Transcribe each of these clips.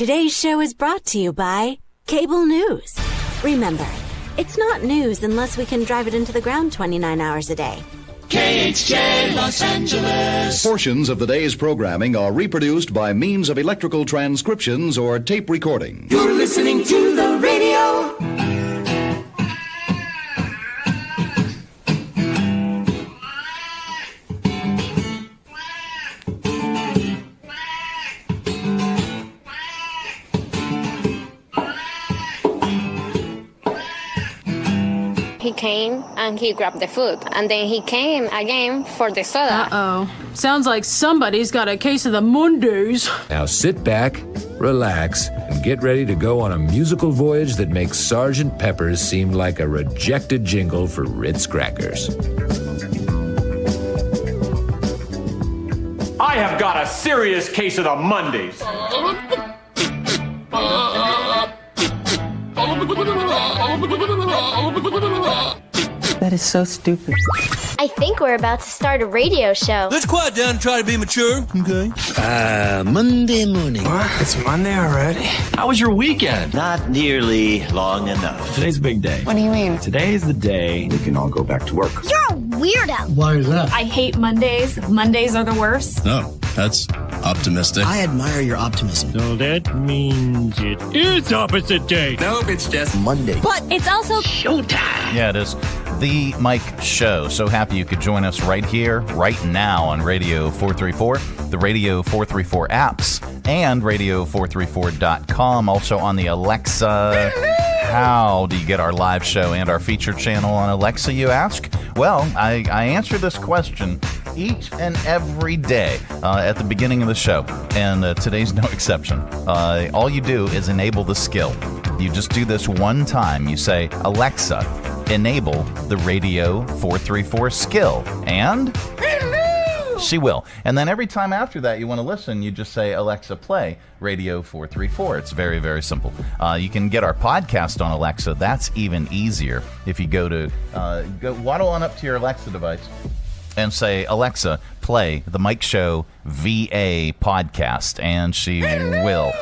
Today's show is brought to you by Cable News. Remember, it's not news unless we can drive it into the ground 29 hours a day. KHJ Los Angeles. Portions of the day's programming are reproduced by means of electrical transcriptions or tape recording. You're listening to the radio. He came and he grabbed the food, and then he came again for the soda. Uh-oh. Sounds like somebody's got a case of the Mondays. Now sit back, relax, and get ready to go on a musical voyage that makes Sgt. Pepper's seem like a rejected jingle for Ritz crackers. I have got a serious case of the Mondays. That is so stupid. I think we're about to start a radio show. Let's quiet down and try to be mature, okay? Monday morning. What? It's Monday already? How was your weekend? Not nearly long enough. Today's a big day. What do you mean? Today is the day we can all go back to work. You're a weirdo. Why is that? I hate Mondays. Mondays are the worst. No, that's optimistic. I admire your optimism. So that means it is opposite day. Nope, it's just Monday. But it's also showtime. Yeah, it is. The Mike Show. So happy you could join us right here, right now on Radio 434, the Radio 434 apps, and radio434.com. Also on the Alexa. How do you get our live show and our feature channel on Alexa, you ask? Well, I answer this question each and every day at the beginning of the show, and today's no exception. All you do is enable the skill. You just do this one time. You say, Alexa, enable the Radio 434 skill, and she will. And then every time after that you want to listen, you just say, Alexa, play Radio 434. It's very, very simple. You can get our podcast on Alexa. That's even easier. If you go to, waddle on up to your Alexa device and say, Alexa, play the Mike Show VA podcast, and she will.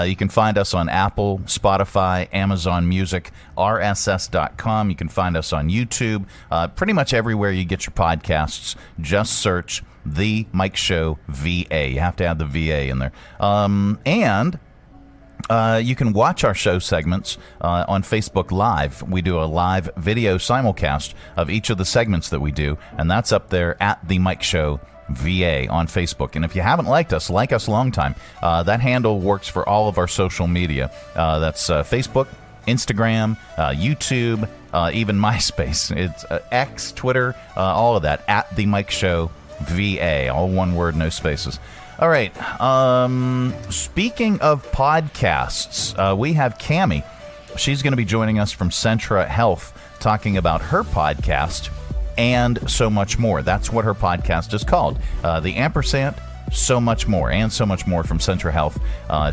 You can find us on Apple, Spotify, Amazon Music, RSS.com. You can find us on YouTube. Pretty much everywhere you get your podcasts, just search The Mike Show VA. You have to add the VA in there. And you can watch our show segments on Facebook Live. We do a live video simulcast of each of the segments that we do, and that's up there at The Mike Show VA on Facebook. And if you haven't liked us, like us a long time. That handle works for all of our social media. That's Facebook, Instagram, YouTube, even MySpace. It's X, Twitter, all of that, at The Mike Show VA. All one word, no spaces. All right. Speaking of podcasts, we have Cami. She's going to be joining us from Centra Health, talking about her podcast and so much more. That's what her podcast is called. The ampersand, so much more, and so much more from Centra Health.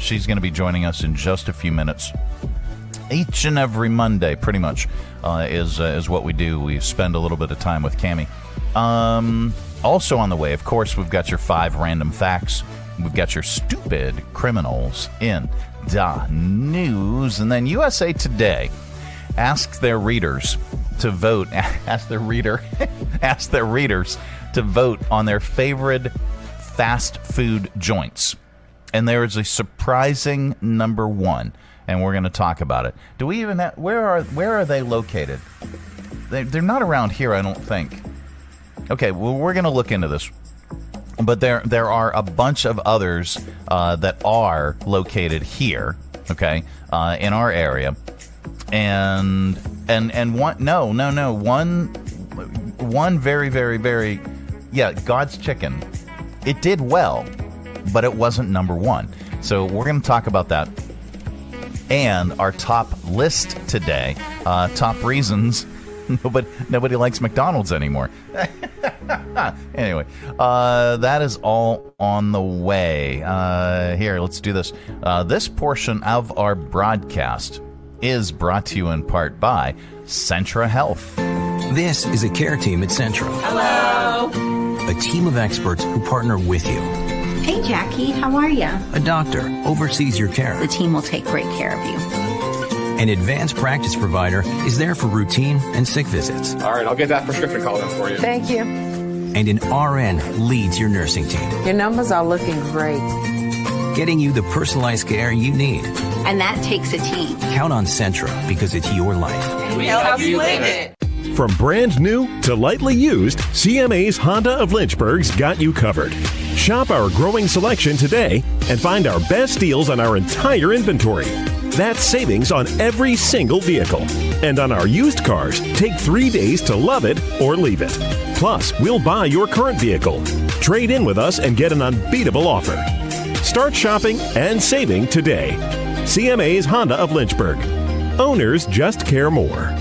She's going to be joining us in just a few minutes. Each and every Monday, pretty much, is what we do. We spend a little bit of time with Cami. Also on the way, of course, we've got your 5 random facts. We've got your stupid criminals in the news. And then USA Today asks their readers to vote. Ask their readers to vote on their favorite fast food joints. And there is a surprising number 1. And we're going to talk about it. Do we even have, where are they located? They're not around here, I don't think. Okay, well, we're going to look into this. But there are a bunch of others that are located here, okay, in our area. And one very, very, very, God's Chicken. It did well, but it wasn't number 1. So we're going to talk about that. And our top list today, top reasons nobody likes McDonald's anymore. Anyway, that is all on the way. Here, let's do this. This portion of our broadcast is brought to you in part by Centra Health. This is a care team at Centra. Hello. A team of experts who partner with you. Hey, Jackie, how are you? A doctor oversees your care. The team will take great care of you. An advanced practice provider is there for routine and sick visits. All right, I'll get that prescription called in for you. Thank you. And an RN leads your nursing team. Your numbers are looking great. Getting you the personalized care you need. And that takes a team. Count on Centra because it's your life. We help you live it. From brand new to lightly used, CMA's Honda of Lynchburg's got you covered. Shop our growing selection today and find our best deals on our entire inventory. That's savings on every single vehicle. And on our used cars, take 3 days to love it or leave it. Plus, we'll buy your current vehicle. Trade in with us and get an unbeatable offer. Start shopping and saving today. CMA's Honda of Lynchburg. Owners just care more.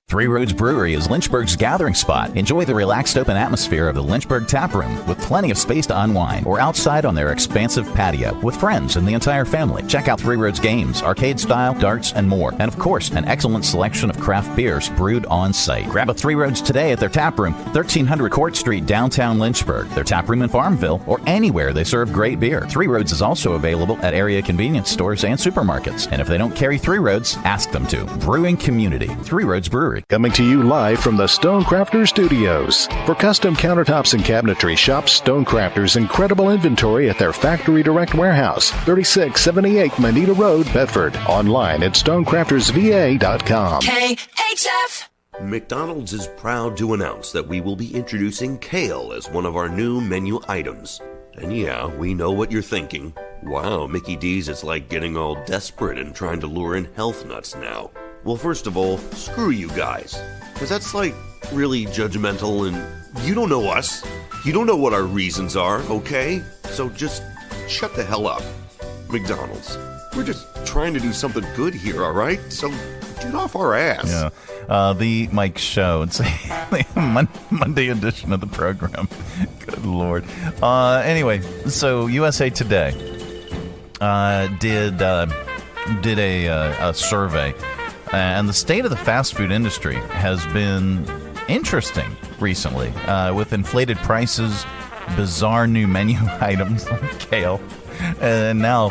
Three Roads Brewery is Lynchburg's gathering spot. Enjoy the relaxed open atmosphere of the Lynchburg Tap Room with plenty of space to unwind or outside on their expansive patio with friends and the entire family. Check out Three Roads games, arcade style, darts, and more. And of course, an excellent selection of craft beers brewed on site. Grab a Three Roads today at their tap room, 1300 Court Street, downtown Lynchburg, their tap room in Farmville, or anywhere they serve great beer. Three Roads is also available at area convenience stores and supermarkets. And if they don't carry Three Roads, ask them to. Brewing community, Three Roads Brewery. Coming to you live from the Stonecrafters Studios. For custom countertops and cabinetry, shop Stonecrafters' incredible inventory at their Factory Direct Warehouse, 3678 Manita Road, Bedford. Online at stonecraftersva.com. KHF! McDonald's is proud to announce that we will be introducing kale as one of our new menu items. And yeah, we know what you're thinking. Wow, Mickey D's is like getting all desperate and trying to lure in health nuts now. Well, first of all, screw you guys, because that's like really judgmental and you don't know us. You don't know what our reasons are, okay? So just shut the hell up. McDonald's, we're just trying to do something good here, all right? So get off our ass. Yeah, the Mike Show. It's the Monday edition of the program. Good Lord. Anyway, so USA Today did a survey. And the state of the fast food industry has been interesting recently, with inflated prices, bizarre new menu items like kale, and now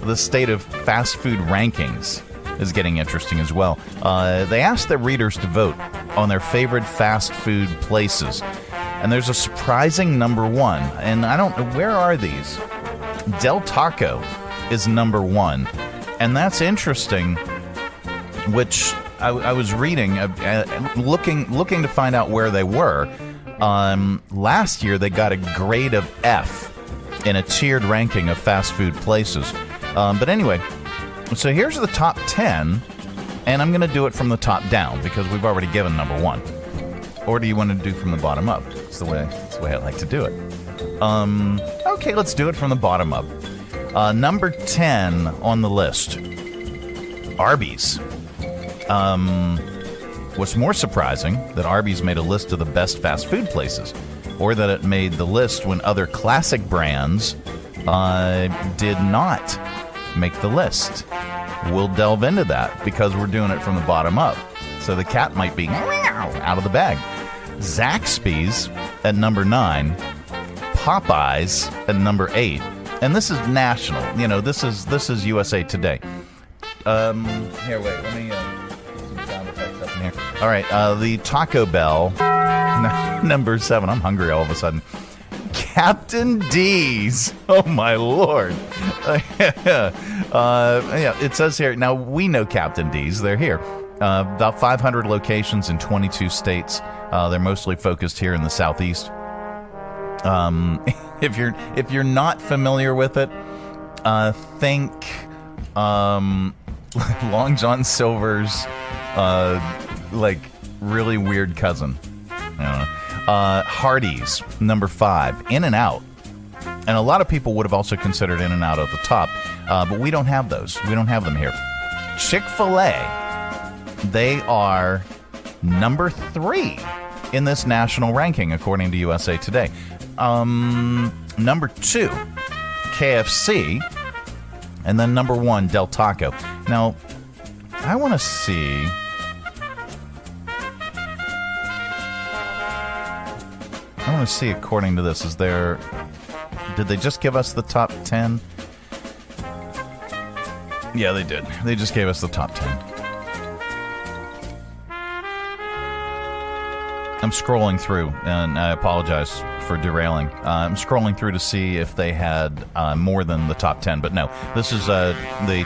the state of fast food rankings is getting interesting as well. They asked their readers to vote on their favorite fast food places, and there's a surprising number one, and I don't know, where are these? Del Taco is number one, and that's interesting. Which I was reading, looking to find out where they were. Last year, they got a grade of F in a tiered ranking of fast food places. But anyway, so here's the top 10, and I'm going to do it from the top down because we've already given number one. Or do you want to do from the bottom up? That's the way I like to do it. Okay, let's do it from the bottom up. Number 10 on the list, Arby's. What's more surprising, that Arby's made a list of the best fast food places, or that it made the list when other classic brands did not make the list. We'll delve into that because we're doing it from the bottom up. So the cat might be out of the bag. Zaxby's at number 9, Popeyes at number 8, and this is national. You know, this is USA Today. Here, wait, let me some sound effects up in here. All right, the Taco Bell, number 7. I'm hungry all of a sudden. Captain D's. Oh my Lord. Yeah, it says here. Now we know Captain D's. They're here. About 500 locations in 22 states. They're mostly focused here in the Southeast. If you're not familiar with it, think Long John Silver's like really weird cousin. Hardee's, number 5. In-N-Out. And a lot of people would have also considered In-N-Out at the top, but we don't have those. We don't have them here. Chick-fil-A, they are number 3 in this national ranking, according to USA Today. Number 2, KFC, and then number 1, Del Taco. Now, I want to see... according to this, is there Did they just give us the top 10? Yeah, they did. They just gave us the top 10. I'm scrolling through, and I apologize for derailing. I'm scrolling through to see if they had more than the top 10, but no. This is the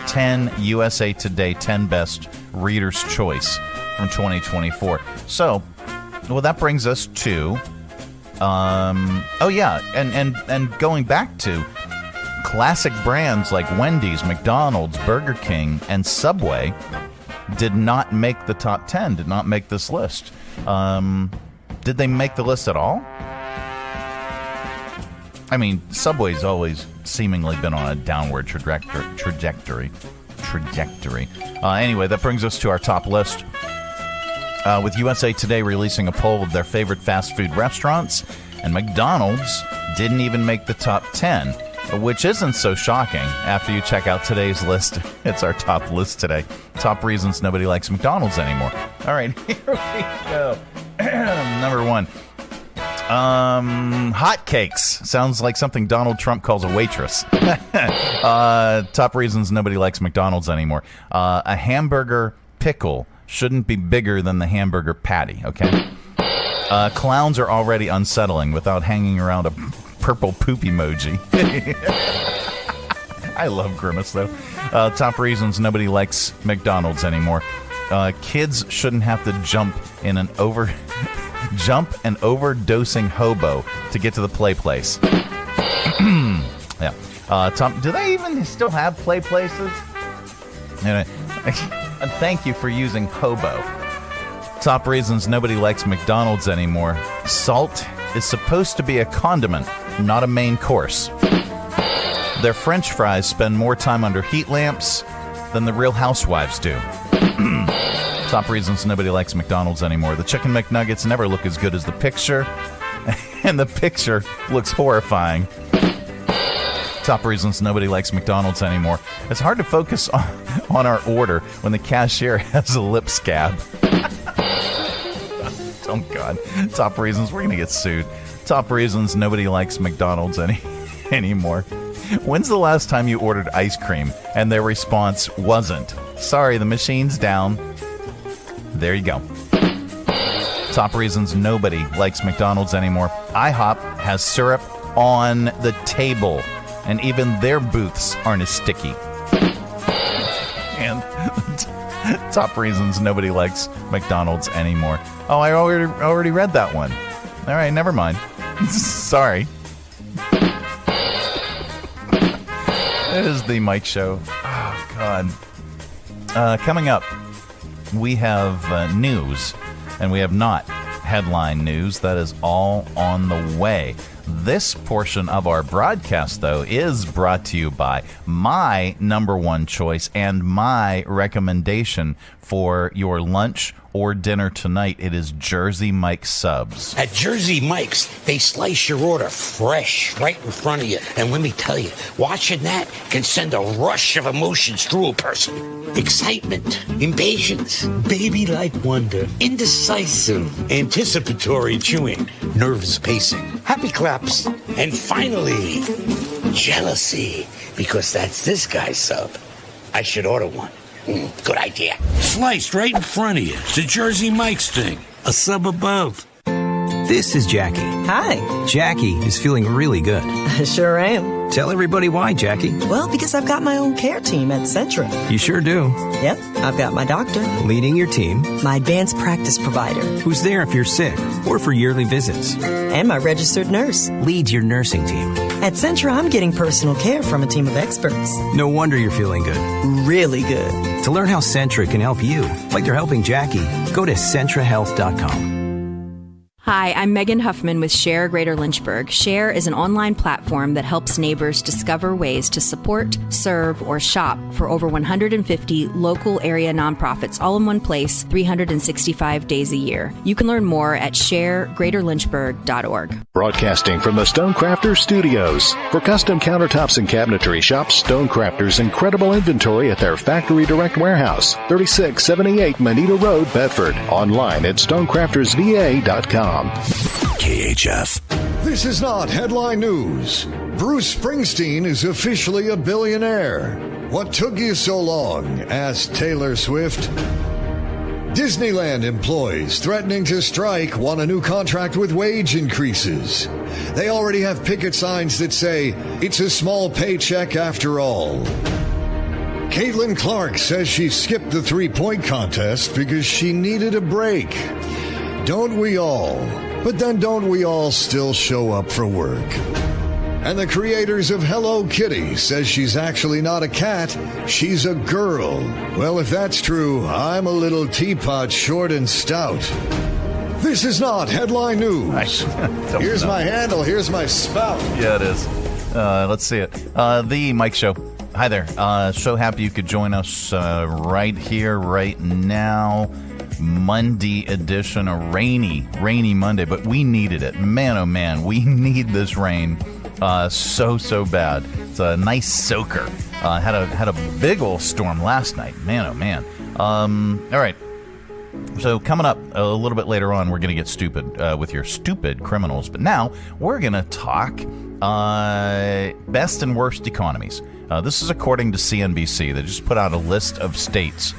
10 USA Today 10 Best Reader's Choice from 2024. So, well, that brings us to, and going back to classic brands like Wendy's, McDonald's, Burger King, and Subway did not make the top 10, did not make this list. Did they make the list at all? I mean, Subway's always seemingly been on a downward trajectory. Anyway, that brings us to our top list. With USA Today releasing a poll of their favorite fast food restaurants, and McDonald's didn't even make the top 10, which isn't so shocking after you check out today's list. It's our top list today. Top reasons nobody likes McDonald's anymore. All right, here we go. Number 1. Hotcakes. Sounds like something Donald Trump calls a waitress. Top reasons nobody likes McDonald's anymore. A hamburger pickle shouldn't be bigger than the hamburger patty, okay? Clowns are already unsettling without hanging around a purple poop emoji. I love Grimace, though. Top reasons nobody likes McDonald's anymore. Kids shouldn't have to jump an overdosing hobo to get to the play place. Yeah. Do they even still have play places? And thank you for using hobo. Top reasons nobody likes McDonald's anymore. Salt is supposed to be a condiment, not a main course. Their French fries spend more time under heat lamps than the Real Housewives do. Top reasons nobody likes McDonald's anymore. The Chicken McNuggets never look as good as the picture, and the picture looks horrifying. Top reasons nobody likes McDonald's anymore. It's hard to focus on our order when the cashier has a lip scab. Oh, God. Top reasons. We're going to get sued. Top reasons nobody likes McDonald's anymore. When's the last time you ordered ice cream and their response wasn't, "Sorry, the machine's down"? There you go. Top reasons nobody likes McDonald's anymore. IHOP has syrup on the table, and even their booths aren't as sticky. And top reasons nobody likes McDonald's anymore. Oh, I already read that one. All right, never mind. Sorry. It is the Mike Show. Oh, God. Coming up, we have news, and we have not headline news. That is all on the way. This portion of our broadcast, though, is brought to you by my number one choice and my recommendation for your lunch or dinner tonight. It is Jersey Mike's subs. At Jersey Mike's, they slice your order fresh right in front of you. And let me tell you, watching that can send a rush of emotions through a person. Excitement, impatience, baby-like wonder, indecisive, anticipatory chewing, nerves pacing, happy claps, and finally, jealousy, because that's this guy's sub. I should order one. Good idea. Sliced right in front of you. It's a Jersey Mike's thing. A sub above. This is Jackie. Hi. Jackie is feeling really good. I sure am. Tell everybody why, Jackie. Well, because I've got my own care team at Centra. You sure do. Yep. I've got my doctor. Leading your team. My advanced practice provider. Who's there if you're sick or for yearly visits. And my registered nurse. Leads your nursing team. At Centra, I'm getting personal care from a team of experts. No wonder you're feeling good. Really good. To learn how Centra can help you, like they're helping Jackie, go to CentraHealth.com. Hi, I'm Megan Huffman with Share Greater Lynchburg. Share is an online platform that helps neighbors discover ways to support, serve, or shop for over 150 local area nonprofits all in one place, 365 days a year. You can learn more at sharegreaterlynchburg.org. Broadcasting from the Stonecrafters Studios. For custom countertops and cabinetry, shop Stonecrafters' incredible inventory at their Factory Direct Warehouse, 3678 Moneta Road, Bedford. Online at stonecraftersva.com. KHF. This is not headline news. Bruce Springsteen is officially a billionaire. What took you so long? Asked Taylor Swift. Disneyland employees threatening to strike want a new contract with wage increases. They already have picket signs that say, "It's a small paycheck after all." Caitlin Clark says she skipped the three-point contest because she needed a break. Don't we all? But then don't we all still show up for work? And the creators of Hello Kitty says she's actually not a cat, she's a girl. Well, if that's true, I'm a little teapot, short and stout. This is not headline news. Here's my handle, here's my spout. Yeah, it is. Let's see it. The Mike Show. Hi there. So happy you could join us right here, right now. Monday edition, a rainy Monday, but we needed it. Man, oh man, we need this rain so bad. It's a nice soaker. Had a big old storm last night. Man, oh man. All right. So coming up a little bit later on, we're going to get stupid with your stupid criminals. But now we're going to talk best and worst economies. This is according to CNBC. They just put out a list of states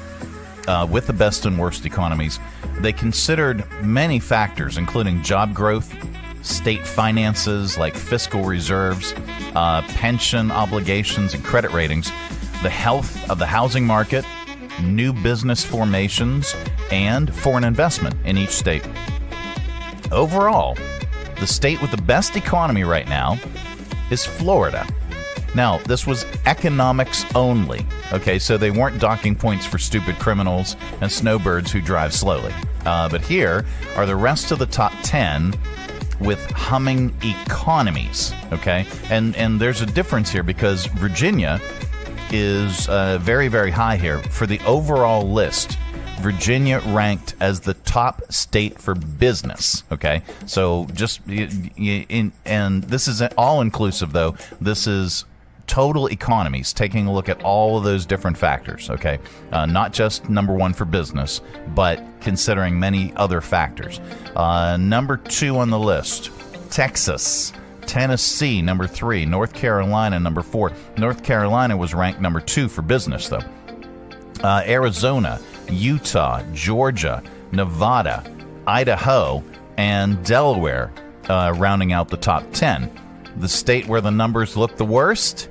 with the best and worst economies. They considered many factors, including job growth, state finances like fiscal reserves, pension obligations and credit ratings, the health of the housing market, new business formations, and foreign investment in each state. Overall, the state with the best economy right now is Florida. Now, this was economics only, okay? So they weren't docking points for stupid criminals and snowbirds who drive slowly. But here are the rest of the top 10 with humming economies, okay? And there's a difference here because Virginia is very, very high here. For the overall list, Virginia ranked as the top state for business, okay? So just, and this is all inclusive, though. This is total economies, taking a look at all of those different factors, okay? Not just number one for business, but considering many other factors. Number 2 on the list, Texas. Tennessee, number 3. North Carolina, number 4. North Carolina was ranked number 2 for business, though. Arizona, Utah, Georgia, Nevada, Idaho, and Delaware rounding out the top 10. The state where the numbers look the worst?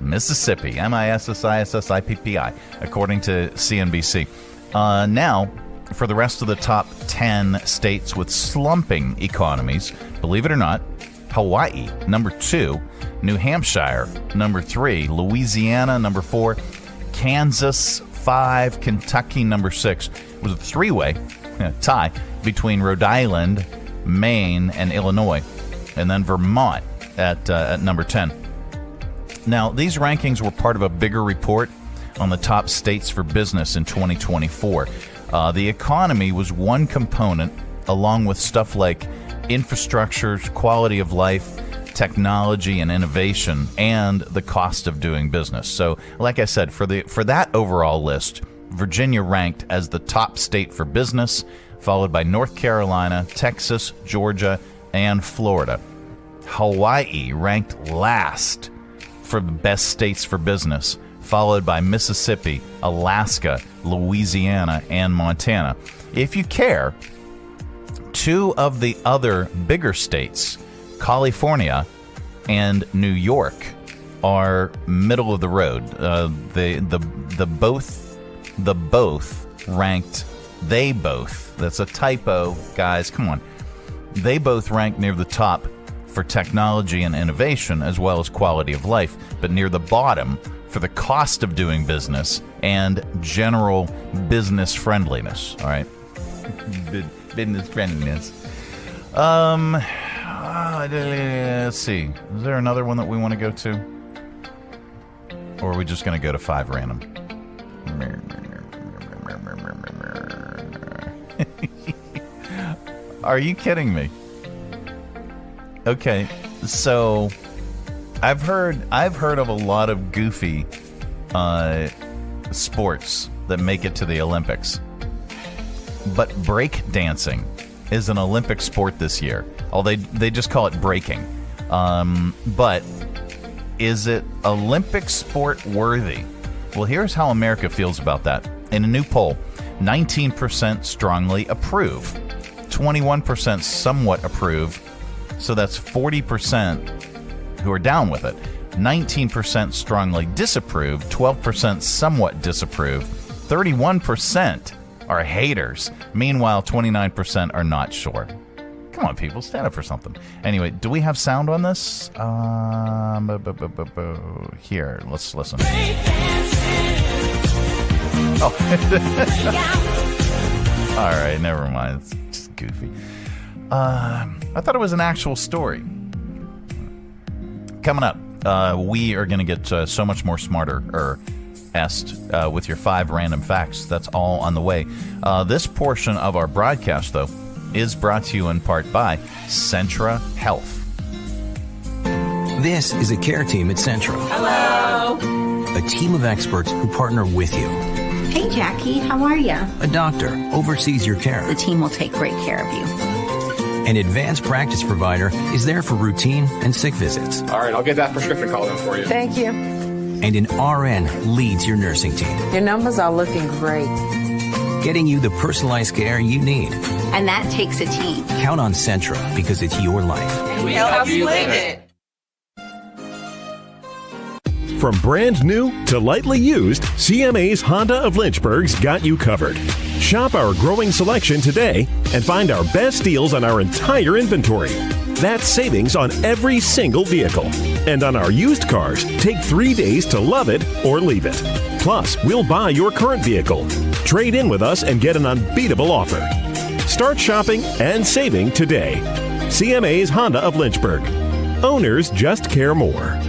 Mississippi, Mississippi, according to CNBC. Now, for the rest of the top 10 states with slumping economies, believe it or not, Hawaii, number 2, New Hampshire, number 3, Louisiana, number 4, Kansas, 5, Kentucky, number 6. It was a three-way tie between Rhode Island, Maine, and Illinois, and then Vermont at number 10. Now, these rankings were part of a bigger report on the top states for business in 2024. The economy was one component, along with stuff like infrastructure, quality of life, technology and innovation, and the cost of doing business. So, like I said, for that overall list, Virginia ranked as the top state for business, followed by North Carolina, Texas, Georgia, and Florida. Hawaii ranked last for the best states for business, followed by Mississippi, Alaska, Louisiana, and Montana. If you care, 2 of the other bigger states, California and New York, are middle of the road. They both, that's a typo, guys, come on. They both rank near the top for technology and innovation as well as quality of life, but near the bottom for the cost of doing business and general business friendliness. All right, business friendliness. Let's see. Is there another one that we want to go to, or are we just going to go to 5 random? Are you kidding me? Okay, so I've heard of a lot of goofy sports that make it to the Olympics, but breakdancing is an Olympic sport this year. They just call it breaking. But is it Olympic sport worthy? Well, here's how America feels about that. In a new poll, 19% strongly approve, 21% somewhat approve, so that's 40% who are down with it. 19% strongly disapprove, 12% somewhat disapprove, 31% are haters. Meanwhile, 29% are not sure. Come on, people, stand up for something. Anyway, do we have sound on this? Here, let's listen. Oh. All right, never mind. It's just goofy. I thought it was an actual story. Coming up, we are going to get so much more smarter, with your 5 random facts. That's all on the way. This portion of our broadcast, though, is brought to you in part by Centra Health. This is a care team at Centra. Hello. A team of experts who partner with you. Hey, Jackie, how are you? A doctor oversees your care. The team will take great care of you. An advanced practice provider is there for routine and sick visits. All right, I'll get that prescription called in for you. Thank you. And an RN leads your nursing team. Your numbers are looking great. Getting you the personalized care you need. And that takes a team. Count on Centra because it's your life. And we help you live it. From brand new to lightly used, CMA's Honda of Lynchburg's got you covered. Shop our growing selection today and find our best deals on our entire inventory. That's savings on every single vehicle. And on our used cars, take 3 days to love it or leave it. Plus, we'll buy your current vehicle. Trade in with us and get an unbeatable offer. Start shopping and saving today. CMA's Honda of Lynchburg. Owners just care more.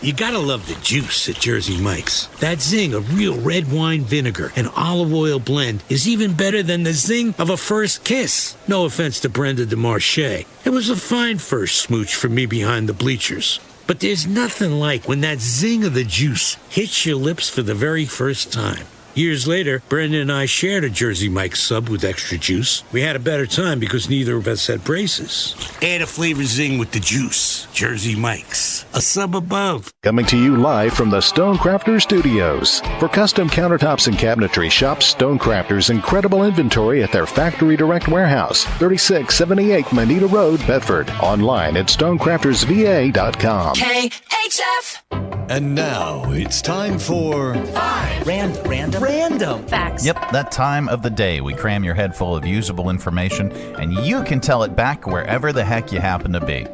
You gotta love the juice at Jersey Mike's. That zing of real red wine vinegar and olive oil blend is even better than the zing of a first kiss. No offense to Brenda DeMarche. It was a fine first smooch for me behind the bleachers. But there's nothing like when that zing of the juice hits your lips for the very first time. Years later, Brenda and I shared a Jersey Mike's sub with extra juice. We had a better time because neither of us had braces. Add a flavor zing with the juice. Jersey Mike's. A sub above. Coming to you live from the Stonecrafters Studios. For custom countertops and cabinetry, shop Stonecrafters' incredible inventory at their Factory Direct Warehouse, 3678 Manita Road, Bedford. Online at stonecraftersva.com. KHF. And now it's time for 5 random facts. Yep, that time of the day. We cram your head full of usable information, and you can tell it back wherever the heck you happen to be.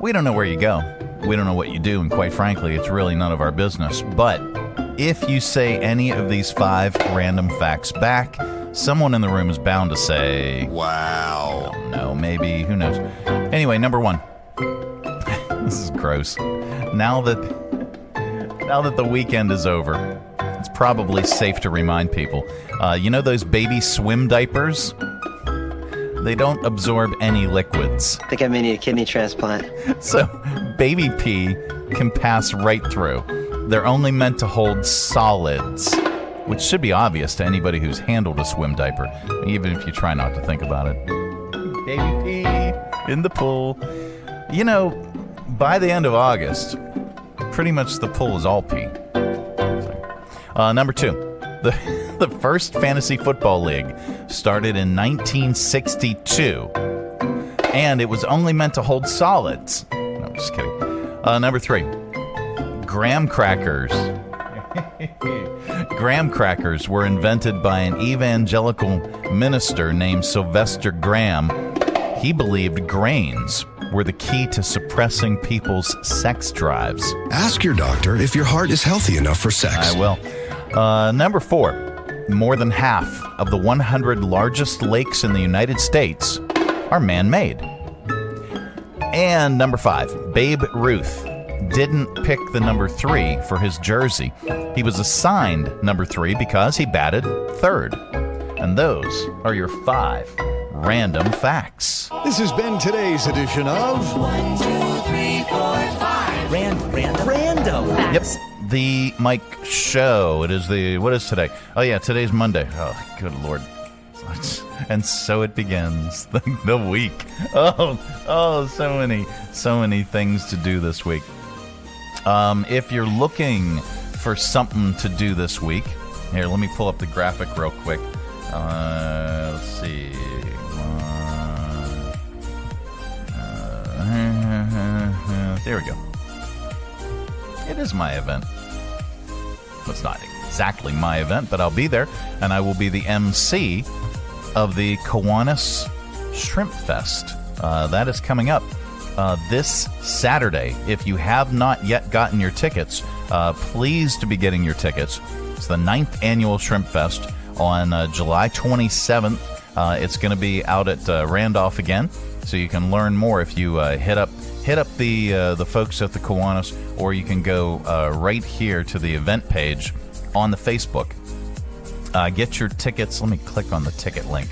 We don't know where you go. We don't know what you do, and quite frankly, it's really none of our business. But if you say any of these 5 random facts back, someone in the room is bound to say, wow. I don't know, maybe, who knows. Anyway, number 1. This is gross. Now that the weekend is over, it's probably safe to remind people. You know those baby swim diapers? They don't absorb any liquids. I think I may need a kidney transplant. So baby pee can pass right through. They're only meant to hold solids, which should be obvious to anybody who's handled a swim diaper, even if you try not to think about it. Baby pee in the pool. You know, by the end of August, pretty much the pool is all pee. Number 2, the first fantasy football league started in 1962, and it was only meant to hold solids. No, just kidding. Number 3, graham crackers. Graham crackers were invented by an evangelical minister named Sylvester Graham. He believed grains were the key to suppressing people's sex drives. Ask your doctor if your heart is healthy enough for sex. I will. Number 4, more than half of the 100 largest lakes in the United States are man-made. And number 5, Babe Ruth didn't pick the number 3 for his jersey. He was assigned number 3 because he batted third. And those are your 5 random facts. This has been today's edition of 1, 2, 3, 4, 5 Random facts. Yep, the Mike Show. It is what is today? Oh yeah, today's Monday. Oh, good Lord. And so it begins, the week. Oh, so many things to do this week. If you're looking for something to do this week, here, let me pull up the graphic real quick. Let's see. There we go. It is my event. It's not exactly my event, but I'll be there, and I will be the MC of the Kiwanis Shrimp Fest. That is coming up this Saturday. If you have not yet gotten your tickets, please to be getting your tickets. It's the 9th annual Shrimp Fest on July 27th. It's going to be out at Randolph again, so you can learn more if you hit up the folks at the Kiwanis, or you can go right here to the event page on the Facebook. Get your tickets. Let me click on the ticket link,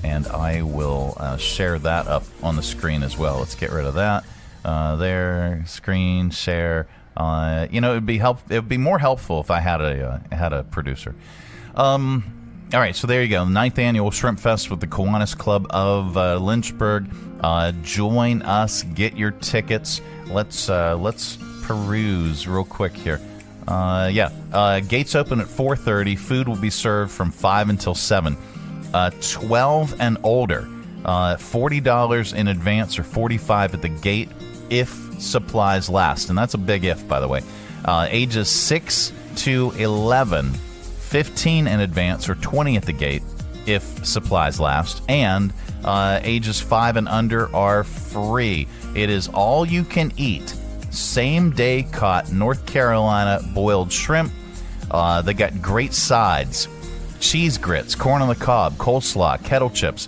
and I will share that up on the screen as well. Let's get rid of that. There, screen share. It would be It would be more helpful if I had a producer. All right, so there you go. 9th annual Shrimp Fest with the Kiwanis Club of Lynchburg. Join us. Get your tickets. Let's peruse real quick here. Gates open at 4:30. Food will be served from 5 until 7. 12 and older, $40 in advance or $45 at the gate if supplies last. And that's a big if, by the way. Ages 6 to 11. 15 in advance or $20 at the gate if supplies last, and ages 5 and under are free. It is all you can eat, same day caught North Carolina boiled shrimp. They got great sides: cheese grits, corn on the cob, coleslaw, kettle chips,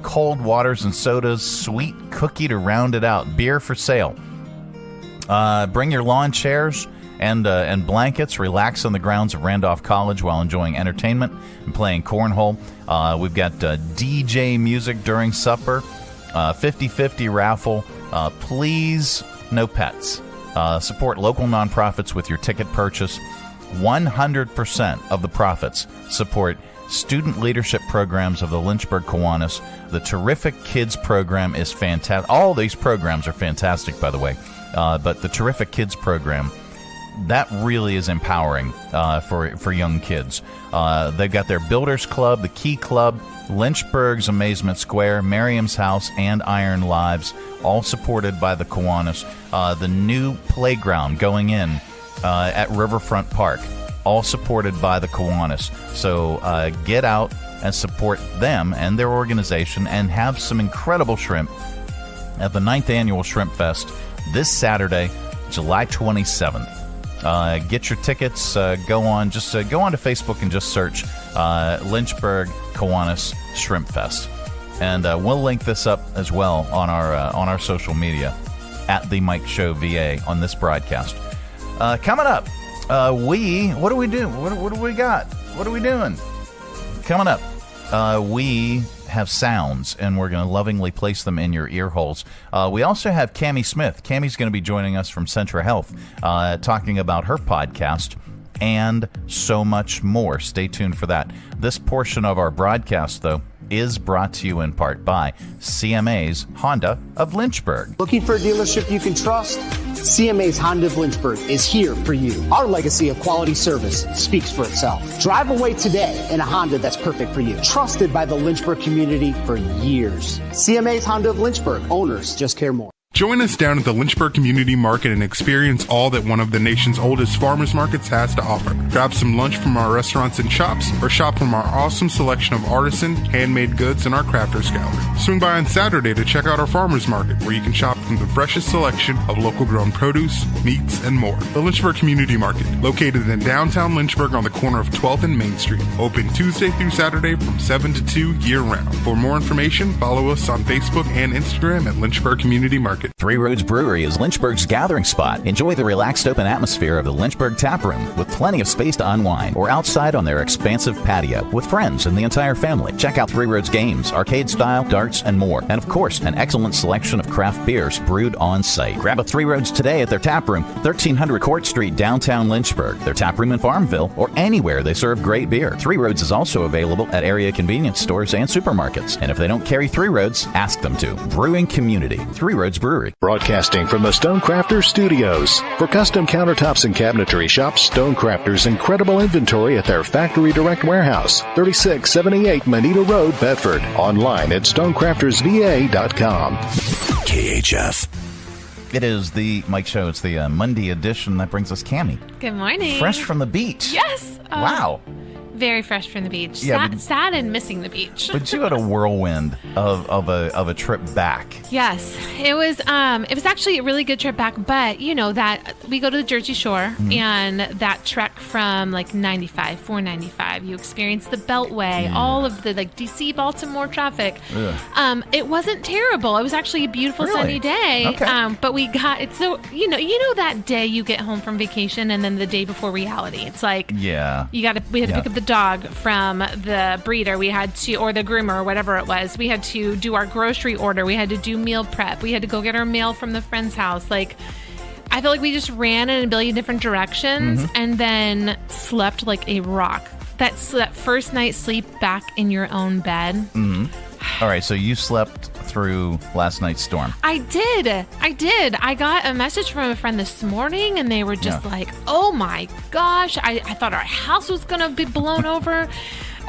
cold waters and sodas, sweet cookie to round it out, beer for sale. Bring your lawn chairs and blankets. Relax on the grounds of Randolph College while enjoying entertainment and playing cornhole. We've got DJ music during supper, 50-50 raffle. Please, no pets. Support local nonprofits with your ticket purchase. 100% of the profits support student leadership programs of the Lynchburg Kiwanis. The Terrific Kids program is fantastic. All these programs are fantastic, by the way. But the Terrific Kids program, that really is empowering for young kids. They've got their Builders Club, the Key Club, Lynchburg's Amazement Square, Merriam's House, and Iron Lives, all supported by the Kiwanis. The new playground going in at Riverfront Park, all supported by the Kiwanis. So get out and support them and their organization and have some incredible shrimp at the 9th Annual Shrimp Fest this Saturday, July 27th. Get your tickets. Go on to Facebook and just search Lynchburg Kiwanis Shrimp Fest, and we'll link this up as well on our social media at the Mike Show VA on this broadcast. Coming up, what do we do? What do we got? What are we doing? Coming up, we have sounds, and we're going to lovingly place them in your ear holes. We also have Cami Smith. Cami's going to be joining us from Centra Health, talking about her podcast and so much more. Stay tuned for that. This portion of our broadcast, though, is brought to you in part by CMA's Honda of Lynchburg. Looking for a dealership you can trust? CMA's Honda of Lynchburg is here for you. Our legacy of quality service speaks for itself. Drive away today in a Honda that's perfect for you. Trusted by the Lynchburg community for years. CMA's Honda of Lynchburg. Owners just care more. Join us down at the Lynchburg Community Market and experience all that one of the nation's oldest farmers markets has to offer. Grab some lunch from our restaurants and shops, or shop from our awesome selection of artisan, handmade goods in our crafters gallery. Swing by on Saturday to check out our farmers market, where you can shop from the freshest selection of local grown produce, meats, and more. The Lynchburg Community Market, located in downtown Lynchburg on the corner of 12th and Main Street. Open Tuesday through Saturday from 7 to 2 year round. For more information, follow us on Facebook and Instagram at Lynchburg Community Market. appreciated. Three Roads Brewery is Lynchburg's gathering spot. Enjoy the relaxed open atmosphere of the Lynchburg Tap Room with plenty of space to unwind, or outside on their expansive patio with friends and the entire family. Check out Three Roads games, arcade style, darts, and more. And of course, an excellent selection of craft beers brewed on site. Grab a Three Roads today at their tap room, 1300 Court Street, downtown Lynchburg, their tap room in Farmville, or anywhere they serve great beer. Three Roads is also available at area convenience stores and supermarkets. And if they don't carry Three Roads, ask them to. Brewing community, Three Roads Brewery. Broadcasting from the Stonecrafters Studios. For custom countertops and cabinetry, shop Stonecrafters' incredible inventory at their Factory Direct Warehouse, 3678 Manita Road, Bedford. Online at stonecraftersva.com. KHF. It is the Mike Show. It's the Monday edition. That brings us Cami. Good morning. Fresh from the beach. Yes. Wow. Very fresh from the beach. Yeah, sad and missing the beach. But you had a whirlwind of a trip back. Yes, it was actually a really good trip back. But you know that we go to the Jersey Shore, and that trek from like 495, you experience the Beltway, all of the like DC Baltimore traffic. It wasn't terrible. It was actually a beautiful sunny day. Okay. But we got it. So you know that day you get home from vacation, and then the day before reality. It's like we had to pick up the dog from the breeder. We had to, or the groomer, or whatever it was. We had to do our grocery order. We had to do meal prep. We had to go get our mail from the friend's house. Like, I feel like we just ran in a billion different directions and then slept like a rock. That first night sleep back in your own bed. All right, so you slept through last night's storm. I did. I got a message from a friend this morning, and they were just like, oh my gosh, I thought our house was going to be blown over.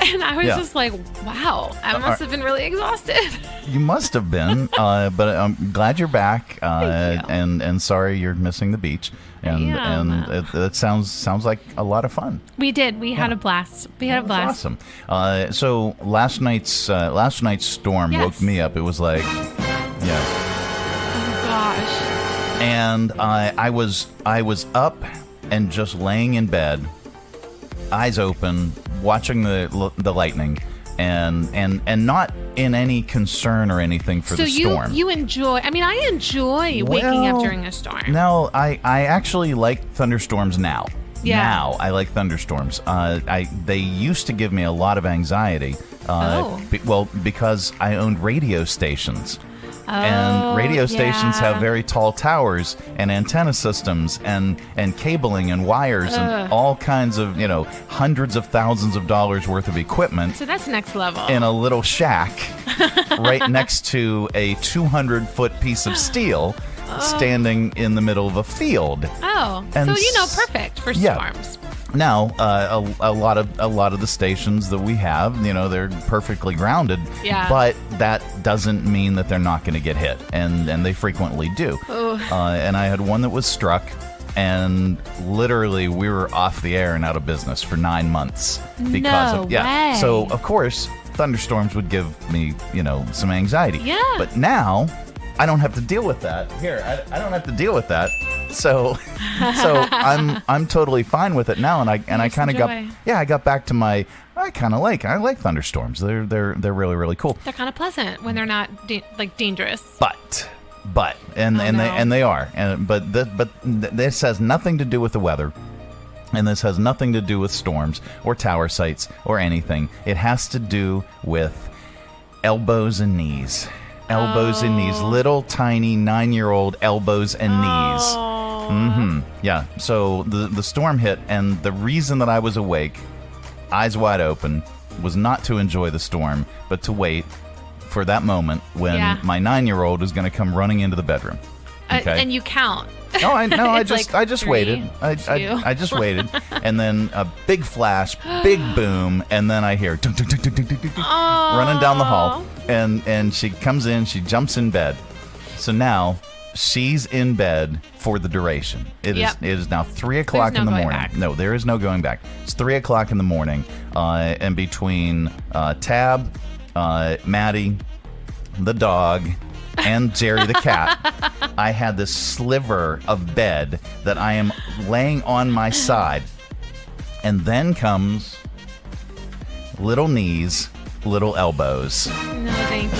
And I was just like, wow, I must have been really exhausted. You must have been, but I'm glad you're back, and sorry you're missing the beach. And it sounds like a lot of fun. We did. We had a blast. Awesome. So last night's storm woke me up. It was like, oh gosh. And I was up and just laying in bed, eyes open, watching the lightning, and not in any concern or anything for the storm. So you enjoy, I enjoy waking up during a storm. No, I actually like thunderstorms now. Yeah. Now I like thunderstorms. They used to give me a lot of anxiety. Because I owned radio stations. And radio stations have very tall towers and antenna systems and cabling and wires and all kinds of, hundreds of thousands of dollars worth of equipment. So that's next level. In a little shack right next to a 200-foot pice of steel standing in the middle of a field. Oh, and so perfect for storms. Now, a lot of the stations that we have, they're perfectly grounded. Yeah. But that doesn't mean that they're not going to get hit, and they frequently do. And I had one that was struck, and literally we were off the air and out of business for 9 months because of way. So of course, thunderstorms would give me, some anxiety. Yeah. But now I don't have to deal with that. I don't have to deal with that. So I'm totally fine with it now, and I kind of got back to my I like thunderstorms. They're really, really cool. They're kind of pleasant when they're not dangerous. But they are. But this has nothing to do with the weather. And this has nothing to do with storms or tower sites or anything. It has to do with elbows and knees. Elbows and knees. Little tiny 9-year-old elbows and knees. Yeah. So the storm hit, and the reason that I was awake, eyes wide open, was not to enjoy the storm, but to wait for that moment when my 9-year-old is going to come running into the bedroom. Okay? And you count. No, I just 3, waited. I just waited, and then a big flash, big boom, and then I hear dunk, dunk, dunk, dunk, dunk, dunk, dunk, running down the hall, and she comes in, she jumps in bed. So now she's in bed for the duration. It is now 3 o'clock in the morning. Back. No, there is no going back. It's 3 o'clock in the morning, and between Tab, Maddie, the dog, and Jerry the cat, I had this sliver of bed that I am laying on my side. And then comes little knees, little elbows. No, thank you.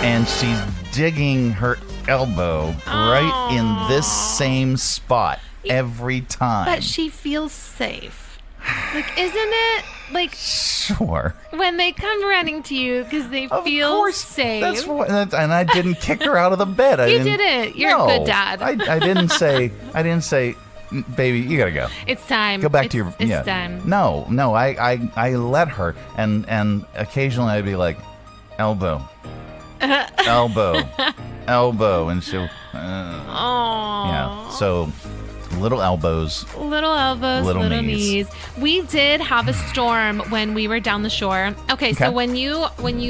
And she's digging her elbow right in this same spot every time. But she feels safe. Like, isn't it? Like, sure. When they come running to you because they feel safe. That's what, and I didn't kick her out of the bed. You didn't. You're a good dad. I didn't say, baby, you gotta go. It's time. Go back to your. It's time. No. I let her, and occasionally I'd be like, elbow, elbow, and she'll. Yeah. So. Little elbows, little knees. We did have a storm when we were down the shore. Okay, so when you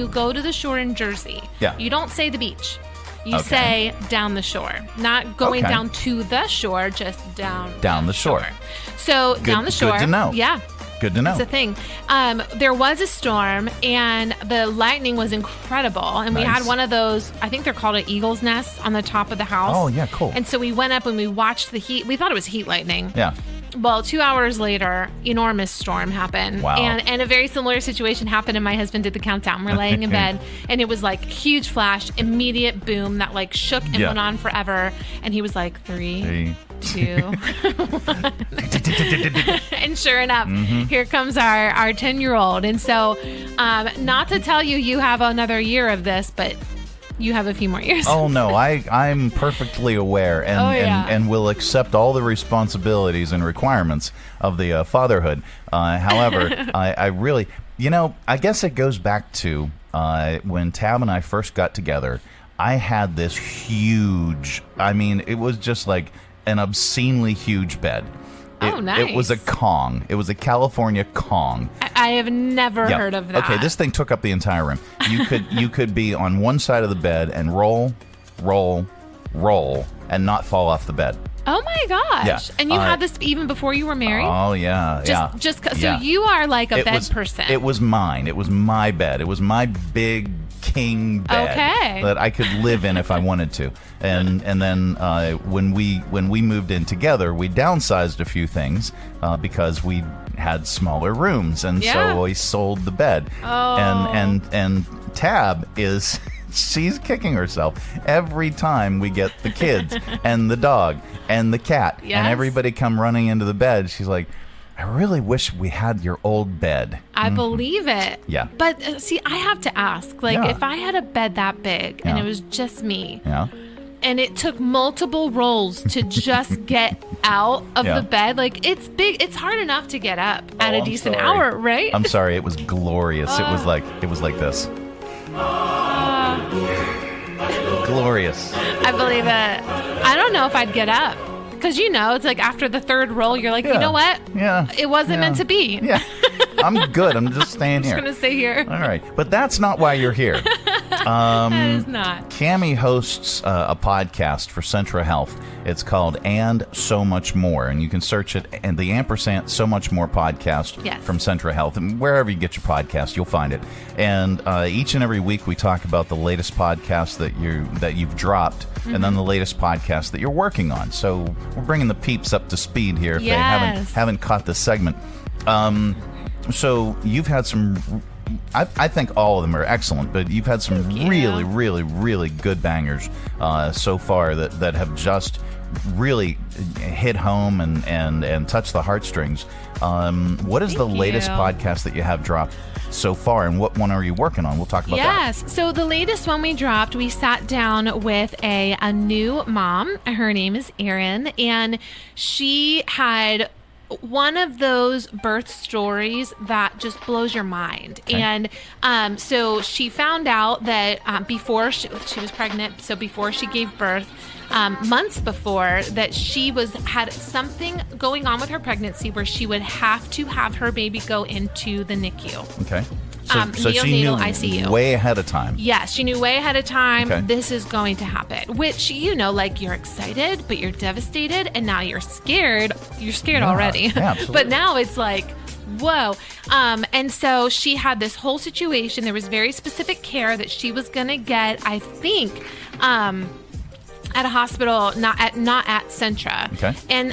go to the shore in Jersey, you don't say the beach. You say down the shore, not going down to the shore, just down the shore. So down the shore. Good to know. Yeah. Good to know. It's a thing. There was a storm, and the lightning was incredible. And we had one of those, I think they're called an eagle's nest on the top of the house. Oh, yeah, cool. And so we went up and we watched the heat. We thought it was heat lightning. Yeah. Well, 2 hours later, enormous storm happened. Wow. And a very similar situation happened, and my husband did the countdown. We're laying in bed, and it was like huge flash, immediate boom that like shook and went on forever. And he was like, 3, 2, 1. And sure enough, here comes our 10-year-old. And so, not to tell you have another year of this, but you have a few more years. Oh, no. I'm perfectly aware and will accept all the responsibilities and requirements of the fatherhood. However, I really, I guess it goes back to when Tab and I first got together. I had this huge, it was just like an obscenely huge bed. Nice. It was a Kong. It was a California Kong. I have never heard of that. Okay, this thing took up the entire room. You could be on one side of the bed and roll, and not fall off the bed. Oh my gosh! Yeah. And you had this even before you were married? Oh yeah, So you are like a bed person. It was mine. It was my bed. It was my big king bed that I could live in if I wanted to. And then when we moved in together, we downsized a few things because we had smaller rooms, and so we sold the bed. Oh. And Tab is. She's kicking herself every time we get the kids and the dog and the cat and everybody come running into the bed. She's like, I really wish we had your old bed. I believe it. Yeah. But see, I have to ask, if I had a bed that big and it was just me, and it took multiple rolls to just get out of the bed, it's big. It's hard enough to get up at a decent hour, right? I'm sorry. It was glorious. It was like this. Glorious. I believe it. I don't know if I'd get up because it's like after the third roll, you're like, you know what? Yeah. It wasn't meant to be. Yeah. I'm good. I'm just staying here. I'm just going to stay here. All right. But that's not why you're here. That is not. Cami hosts a podcast for Centra Health. It's called And So Much More, and you can search it and the ampersand So Much More podcast from Centra Health, and wherever you get your podcast, you'll find it. And each and every week we talk about the latest podcast that you've dropped, and then the latest podcast that you're working on. So we're bringing the peeps up to speed here if they haven't caught this segment. So you've had some. I think all of them are excellent, but you've had some really, really, really good bangers so far that have just really hit home and touched the heartstrings. What is the latest podcast that you have dropped so far, and what one are you working on? We'll talk about that. Yes. So the latest one we dropped, we sat down with a new mom. Her name is Erin, and she had one of those birth stories that just blows your mind. And so she found out that before she was pregnant, so before she gave birth, months before, that she had something going on with her pregnancy where she would have to have her baby go into the NICU. Okay. So she knew ICU. way ahead of time. Yes, she knew way ahead of time. This is going to happen. Which, you're excited, but you're devastated, and now you're scared. You're scared already. Yeah, absolutely. But now it's like, whoa. And so she had this whole situation. There was very specific care that she was going to get, I think, at a hospital, not at Centra. Okay. And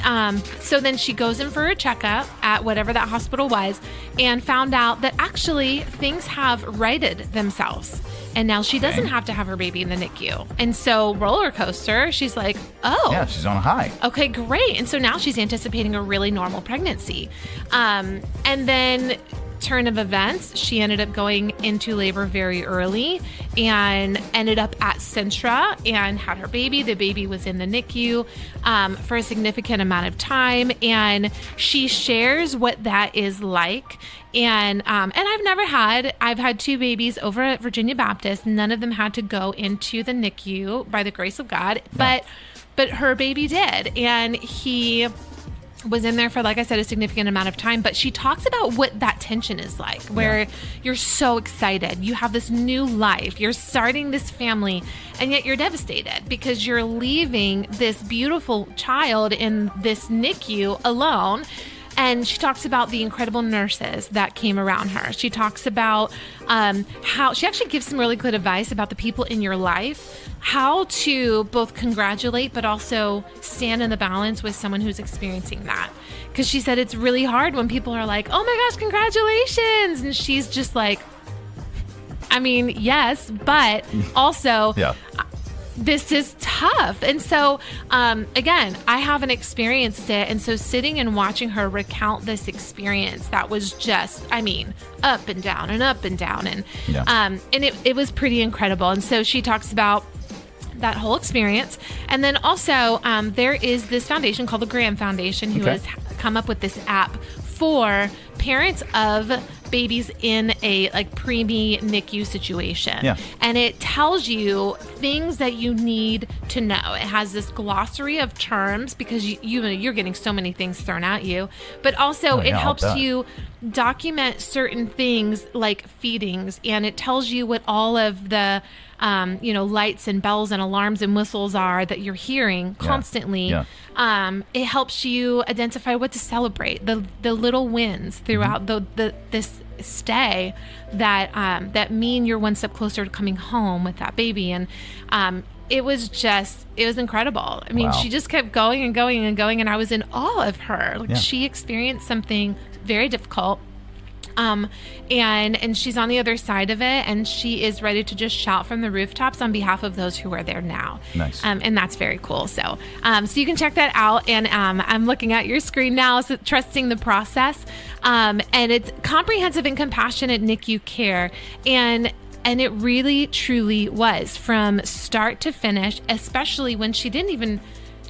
so then she goes in for a checkup at whatever that hospital was, and found out that actually things have righted themselves. And now she doesn't have to have her baby in the NICU. And so roller coaster, she's like, oh. Yeah, she's on a high. Okay, great. And so now she's anticipating a really normal pregnancy. And then turn of events, she ended up going into labor very early and ended up at Centra and had her baby. The baby was in the NICU for a significant amount of time, and she shares what that is like. And I've had 2 babies over at Virginia Baptist. None of them had to go into the NICU by the grace of God, but her baby did, and he was in there for, like I said, a significant amount of time. But she talks about what that tension is like, where you're so excited. You have this new life. You're starting this family, and yet you're devastated because you're leaving this beautiful child in this NICU alone. And she talks about the incredible nurses that came around her. She talks about how she actually gives some really good advice about the people in your life, how to both congratulate but also stand in the balance with someone who's experiencing that. Because she said it's really hard when people are like, oh my gosh, congratulations. And she's just like, I mean, yes, but also... This is tough. And so, again, I haven't experienced it. And so sitting and watching her recount this experience, that was just, I mean, up and down and up and down. And it was pretty incredible. And so she talks about that whole experience. And then also there is this foundation called the Graham Foundation who has come up with this app for parents of babies in a preemie NICU situation. Yeah. And it tells you things that you need to know. It has this glossary of terms because you're getting so many things thrown at you, but also it helps you document certain things like feedings, and it tells you what all of the lights and bells and alarms and whistles are that you're hearing constantly. Yeah. It helps you identify what to celebrate, the little wins throughout this stay that mean you're one step closer to coming home with that baby. And it was incredible. I mean, she just kept going and going and going, and I was in awe of her. She experienced something very difficult. And she's on the other side of it, and she is ready to just shout from the rooftops on behalf of those who are there now. Nice. And that's very cool. So you can check that out. And I'm looking at your screen now, so Trusting the Process. And it's comprehensive and compassionate NICU care. And it really, truly was from start to finish, especially when she didn't even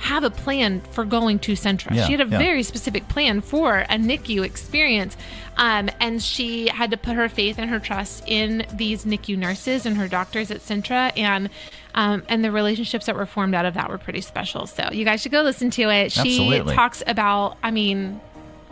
have a plan for going to Centra. She had a very specific plan for a NICU experience. And she had to put her faith and her trust in these NICU nurses and her doctors at Centra. And the relationships that were formed out of that were pretty special. So you guys should go listen to it. Absolutely. She talks about,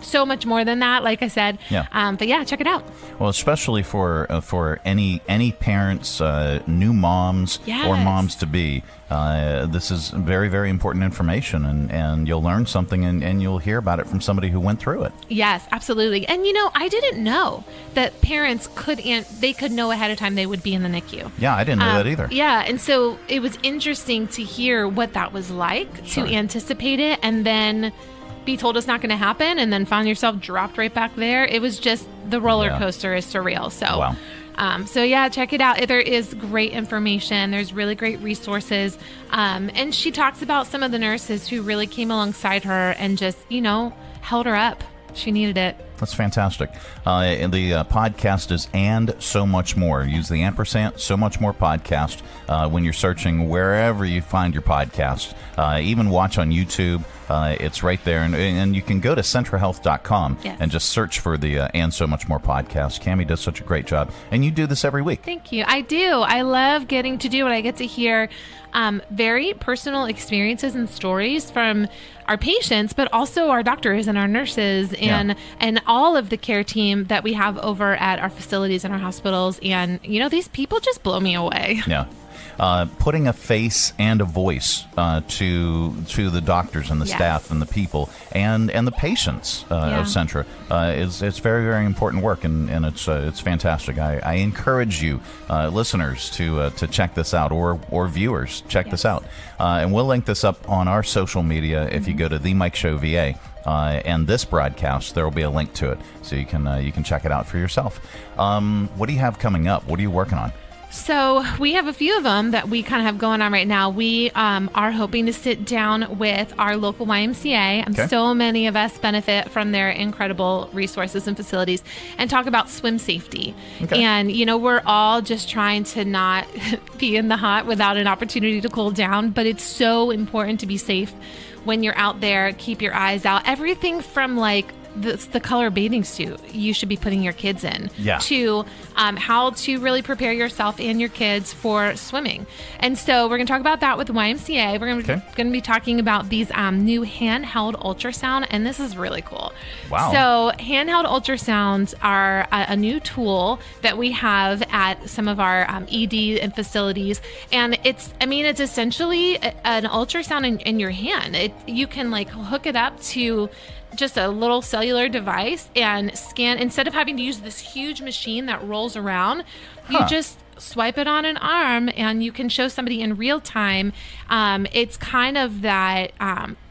so much more than that, like I said. But check it out. Well, especially for any parents, new moms or moms to be, this is very, very important information, and you'll learn something, and you'll hear about it from somebody who went through it. Yes, absolutely. And I didn't know that parents could know ahead of time they would be in the NICU. Yeah, I didn't know that either. Yeah, and so it was interesting to hear what that was like, to anticipate it, and then be told it's not going to happen, and then find yourself dropped right back there. It was just, the roller coaster is surreal. So, check it out. There is great information. There's really great resources. And she talks about some of the nurses who really came alongside her and just, held her up. She needed it. That's fantastic. And the podcast is And So Much More. Use the ampersand, So Much More podcast when you're searching wherever you find your podcast. Even watch on YouTube. It's right there. And you can go to CentraHealth.com and just search for the And So Much More podcast. Cami does such a great job. And you do this every week. Thank you. I do. I love getting to do it. I get to hear very personal experiences and stories from our patients, but also our doctors and our nurses and all of the care team that we have over at our facilities and our hospitals. And, these people just blow me away. Yeah. Putting a face and a voice to the doctors and the staff and the people and the patients of Centra it's very, very important work, and it's fantastic. I encourage you listeners to check this out, or viewers, check this out, and we'll link this up on our social media. If you go to The Mike Show VA and this broadcast, there will be a link to it, so you can check it out for yourself. What do you have coming up? What are you working on? So we have a few of them that we kind of have going on right now. We are hoping to sit down with our local YMCA. Okay. So many of us benefit from their incredible resources and facilities, and talk about swim safety. Okay. And, we're all just trying to not be in the hot without an opportunity to cool down. But it's so important to be safe when you're out there. Keep your eyes out. Everything from the color bathing suit you should be putting your kids in, to how to really prepare yourself and your kids for swimming. And so we're going to talk about that with the YMCA. We're going to be talking about these new handheld ultrasound, and this is really cool. Wow. So handheld ultrasounds are a new tool that we have at some of our ED and facilities, and it's essentially an ultrasound in your hand. You can hook it up to just a little cellular device and scan. Instead of having to use this huge machine that rolls around, you just swipe it on an arm and you can show somebody in real time. It's kind of that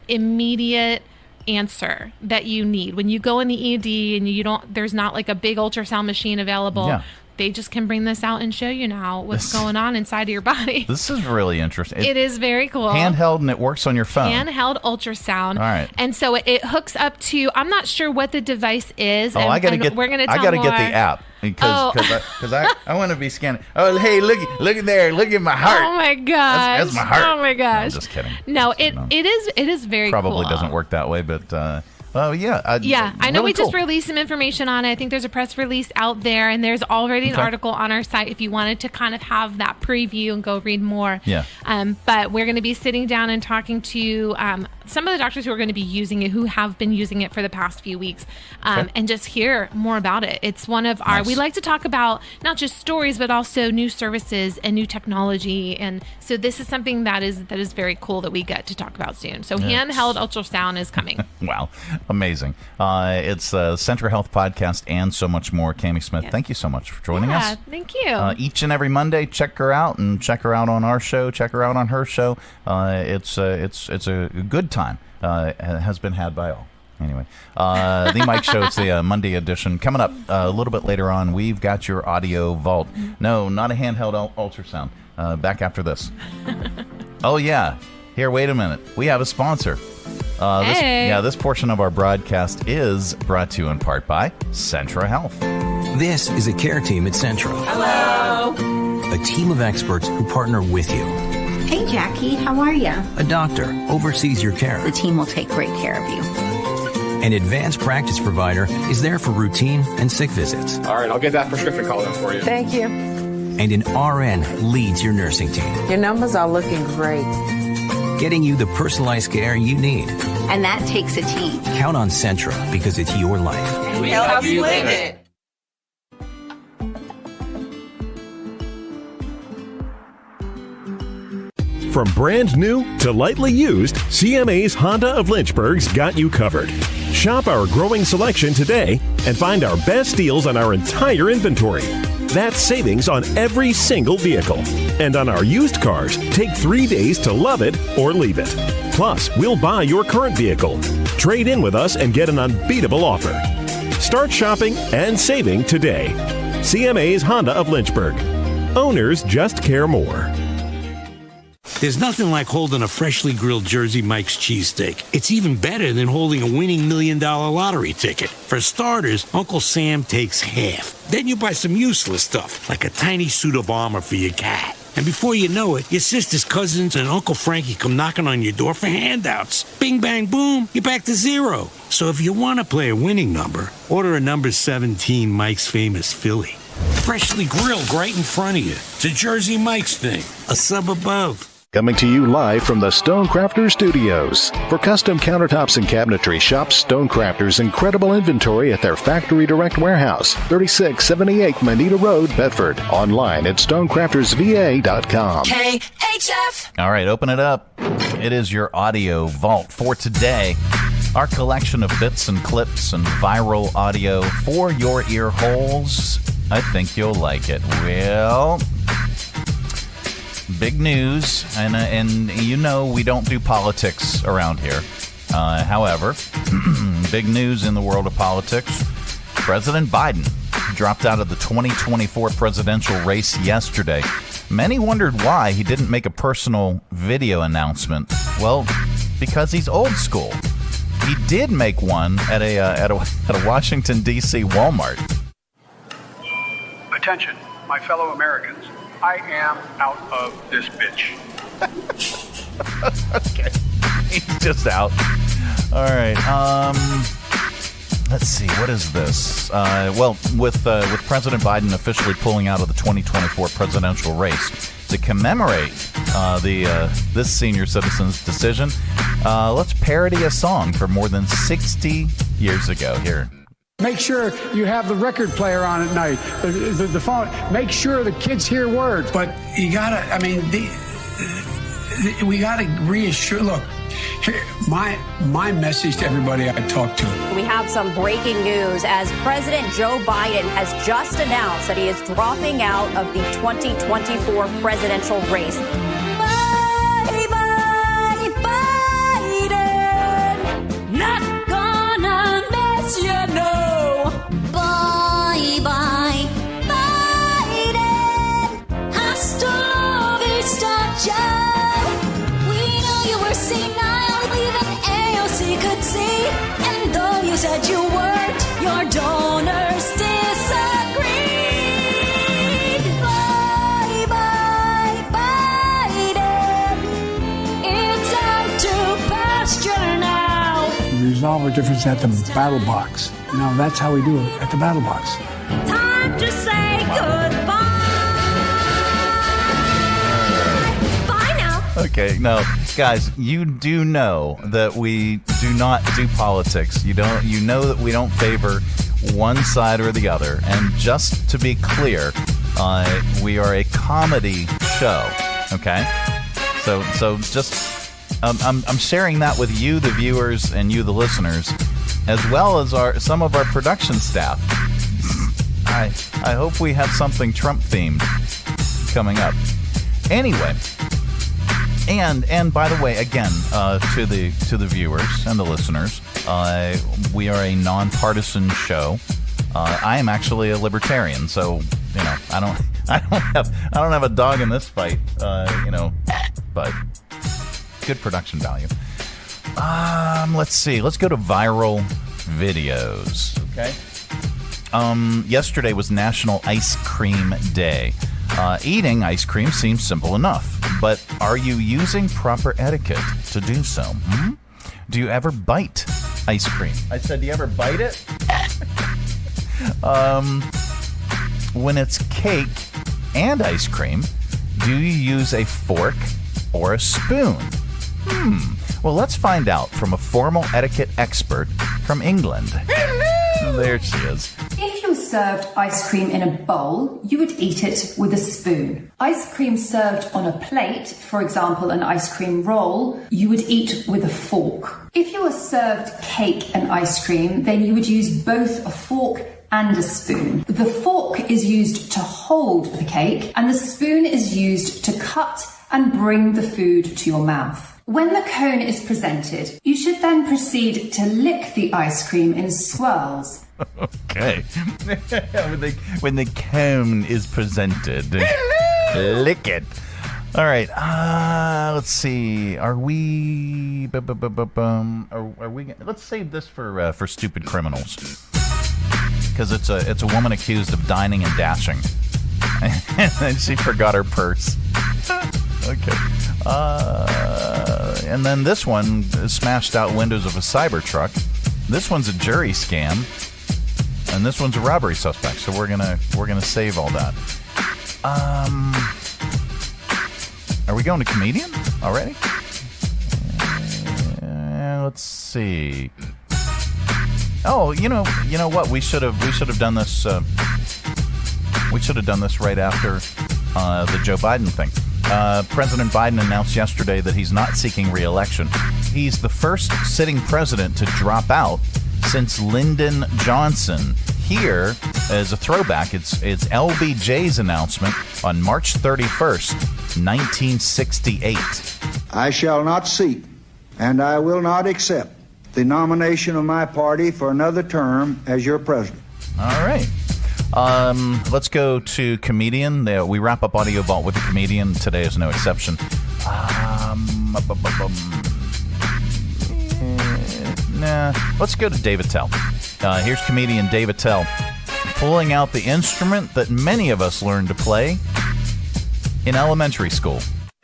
immediate answer that you need when you go in the ED and there's not a big ultrasound machine available. Yeah. They just can bring this out and show you now what's going on inside of your body. This is really interesting. It is very cool. Handheld, and it works on your phone. Handheld ultrasound. All right. And so it hooks up to, I'm not sure what the device is. I got to get the app because I want to be scanning. Oh, hey, look at there. Look at my heart. Oh my gosh. That's my heart. Oh my gosh. No, I'm just kidding. No, it is very cool. Probably doesn't work that way, but yeah. I know really we just cool. released some information on it. I think there's a press release out there, and there's already an article on our site if you wanted to kind of have that preview and go read more. Yeah. But we're going to be sitting down and talking to some of the doctors who are going to be using it, who have been using it for the past few weeks, and just hear more about it. It's one of our, we like to talk about not just stories, but also new services and new technology. And so this is something that is very cool that we get to talk about soon. So handheld ultrasound is coming. Wow. Amazing. It's Centra Health podcast and so much more. Cami Smith, thank you so much for joining us. Thank you. Each and every Monday, check her out on our show, check her out on her show. It's a good time. Has been had by all. Anyway, the Mike Show, it's the Monday edition. Coming up a little bit later on, we've got your audio vault. No, not a handheld ultrasound. Back after this. Oh, yeah. Here, wait a minute. We have a sponsor. This portion of our broadcast is brought to you in part by Centra Health. This is a care team at Centra. Hello. A team of experts who partner with you. Hey, Jackie, how are you? A doctor oversees your care. The team will take great care of you. An advanced practice provider is there for routine and sick visits. All right, I'll get that prescription called in for you. Thank you. And an RN leads your nursing team. Your numbers are looking great. Getting you the personalized care you need. And that takes a team. Count on Centra because it's your life. And we help you live it. From brand new to lightly used, CMA's Honda of Lynchburg's got you covered. Shop our growing selection today and find our best deals on our entire inventory. That's savings on every single vehicle. And on our used cars, take 3 days to love it or leave it. Plus, we'll buy your current vehicle. Trade in with us and get an unbeatable offer. Start shopping and saving today. CMA's Honda of Lynchburg. Owners just care more. There's nothing like holding a freshly grilled Jersey Mike's cheesesteak. It's even better than holding a winning $1 million lottery ticket. For starters, Uncle Sam takes half. Then you buy some useless stuff, like a tiny suit of armor for your cat. And before you know it, your sister's cousins and Uncle Frankie come knocking on your door for handouts. Bing, bang, boom, you're back to zero. So if you want to play a winning number, order a number 17 Mike's Famous Philly. Freshly grilled right in front of you. It's a Jersey Mike's thing, a sub above. Coming to you live from the Stonecrafters Studios. For custom countertops and cabinetry, shop Stonecrafters' incredible inventory at their Factory Direct Warehouse, 3678 Manita Road, Bedford. Online at stonecraftersva.com. KHF. All right, open it up. It is your audio vault for today. Our collection of bits and clips and viral audio for your ear holes. I think you'll like it. Well, big news, and you know we don't do politics around here. However, big news in the world of politics. President Biden dropped out of the 2024 presidential race yesterday. Many wondered why he didn't make a personal video announcement. Well, because he's old school. He did make one at a Washington, D.C. Walmart. Attention, my fellow Americans. I am out of this bitch. Okay. He's just out. All right. Let's see. What is this? With President Biden officially pulling out of the 2024 presidential race to commemorate this senior citizen's decision, let's parody a song from more than 60 years ago. Here. Make sure you have the record player on at night, the phone. Make sure the kids hear words. But you gotta, we gotta reassure. Look, here, my message to everybody I talk to. We have some breaking news as President Joe Biden has just announced that he is dropping out of the 2024 presidential race. Bye, bye, Biden. Not gonna miss you, no. Bye, bye, Biden. Hasta la vista, Joe. We know you were senile, even AOC could see. And though you said you weren't, your donors disagreed. Bye, bye, Biden. It's out to pasture now. Resolve our difference at the battle box. Now that's how we do it, at the battle box. Time to say goodbye. Bye now. Okay, no, guys, you do know that we do not do politics. You know that we don't favor one side or the other. And just to be clear, we are a comedy show. Okay, so just I'm sharing that with you, the viewers, and you, the listeners, as well as some of our production staff. I hope we have something Trump themed coming up. Anyway. And by the way, again, to the viewers and the listeners, we are a nonpartisan show. I am actually a libertarian, so I don't have a dog in this fight. But good production value. Let's see. Let's go to viral videos. Okay. Yesterday was National Ice Cream Day. Eating ice cream seems simple enough, but are you using proper etiquette to do so? Do you ever bite ice cream? I said, do you ever bite it? When it's cake and ice cream, do you use a fork or a spoon? Well, let's find out from a formal etiquette expert from England. There she is. If you served ice cream in a bowl, you would eat it with a spoon. Ice cream served on a plate, for example, an ice cream roll, you would eat with a fork. If you were served cake and ice cream, then you would use both a fork and a spoon. The fork is used to hold the cake, and the spoon is used to cut and bring the food to your mouth. When the cone is presented, you should then proceed to lick the ice cream in swirls. Okay. when the cone is presented, lick it. All right. Let's see. Are we? Are we? Let's save this for stupid criminals, because it's a woman accused of dining and dashing, and she forgot her purse. Okay. And then this one smashed out windows of a Cybertruck. This one's a jury scam, and this one's a robbery suspect. So we're gonna save all that. Are we going to comedian already? Let's see. Oh, you know what? We should have done this. We should have done this right after the Joe Biden thing. President Biden announced yesterday that he's not seeking re-election. He's the first sitting president to drop out since Lyndon Johnson. Here, as a throwback, it's LBJ's announcement on March 31st, 1968. I shall not seek, and I will not accept the nomination of my party for another term as your president. All right. Let's go to comedian. We wrap up AudioVault with a comedian. Today is no exception. Let's go to David Tell. Here's comedian David Tell pulling out the instrument that many of us learned to play in elementary school.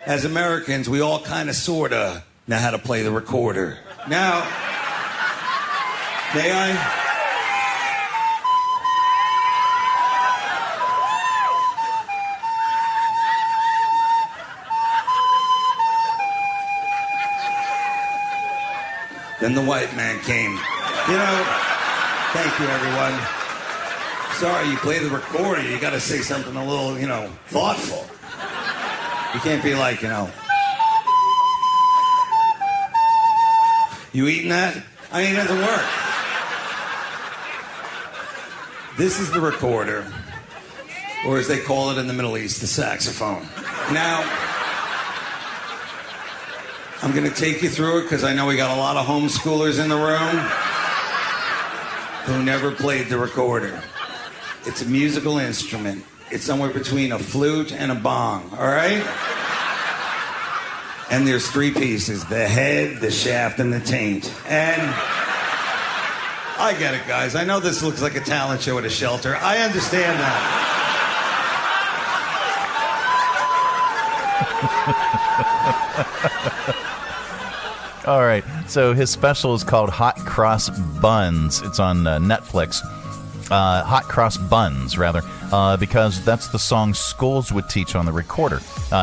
As Americans, we all kind of, sort of know how to play the recorder. Now, may I? Then the white man came. Thank you, everyone. Sorry, you play the recorder. You got to say something a little, thoughtful. You can't be like, you eating that? I mean, it doesn't work. This is the recorder, or as they call it in the Middle East, the saxophone. Now, I'm going to take you through it because I know we got a lot of homeschoolers in the room who never played the recorder. It's a musical instrument. It's somewhere between a flute and a bong, all right? And there's three pieces, the head, the shaft, and the taint. And I get it, guys. I know this looks like a talent show at a shelter. I understand that. All right, so his special is called Hot Cross Buns. It's on Netflix. Hot Cross Buns, rather, because that's the song schools would teach on the recorder.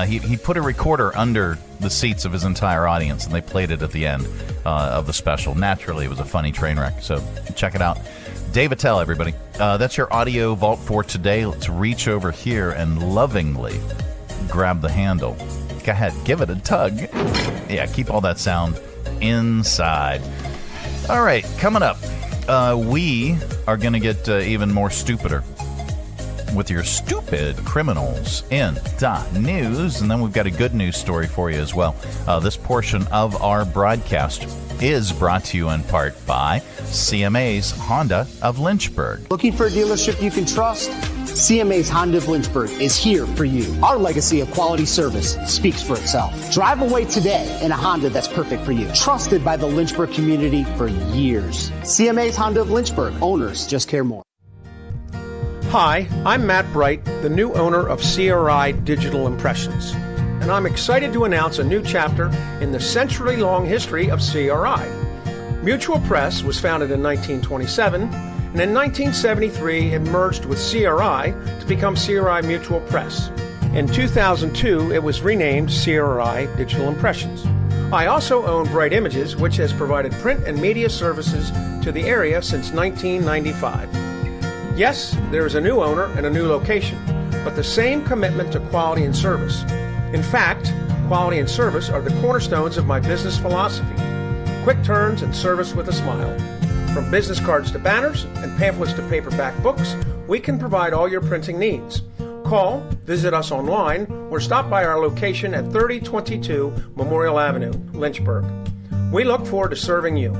He put a recorder under the seats of his entire audience, and they played it at the end of the special. Naturally, it was a funny train wreck, so check it out. David Tell, everybody. That's your AudioVault for today. Let's reach over here and lovingly grab the handle. Go ahead, give it a tug. Yeah, keep all that sound inside. All right, coming up, we are going to get even more stupider with your stupid criminals in news, and then we've got a good news story for you as well. This portion of our broadcast is brought to you in part by CMA's Honda of Lynchburg. Looking for a dealership you can trust? CMA's Honda of Lynchburg is here for you. Our legacy of quality service speaks for itself. Drive away today in a Honda that's perfect for you. Trusted by the Lynchburg community for years. CMA's Honda of Lynchburg. Owners just care more. Hi, I'm Matt Bright, the new owner of CRI Digital Impressions. And I'm excited to announce a new chapter in the century-long history of CRI. Mutual Press was founded in 1927, and in 1973 it merged with CRI to become CRI Mutual Press. In 2002, it was renamed CRI Digital Impressions. I also own Bright Images, which has provided print and media services to the area since 1995. Yes, there is a new owner and a new location, but the same commitment to quality and service. In fact, quality and service are the cornerstones of my business philosophy. Quick turns and service with a smile. From business cards to banners and pamphlets to paperback books, we can provide all your printing needs. Call, visit us online, or stop by our location at 3022 Memorial Avenue, Lynchburg. We look forward to serving you.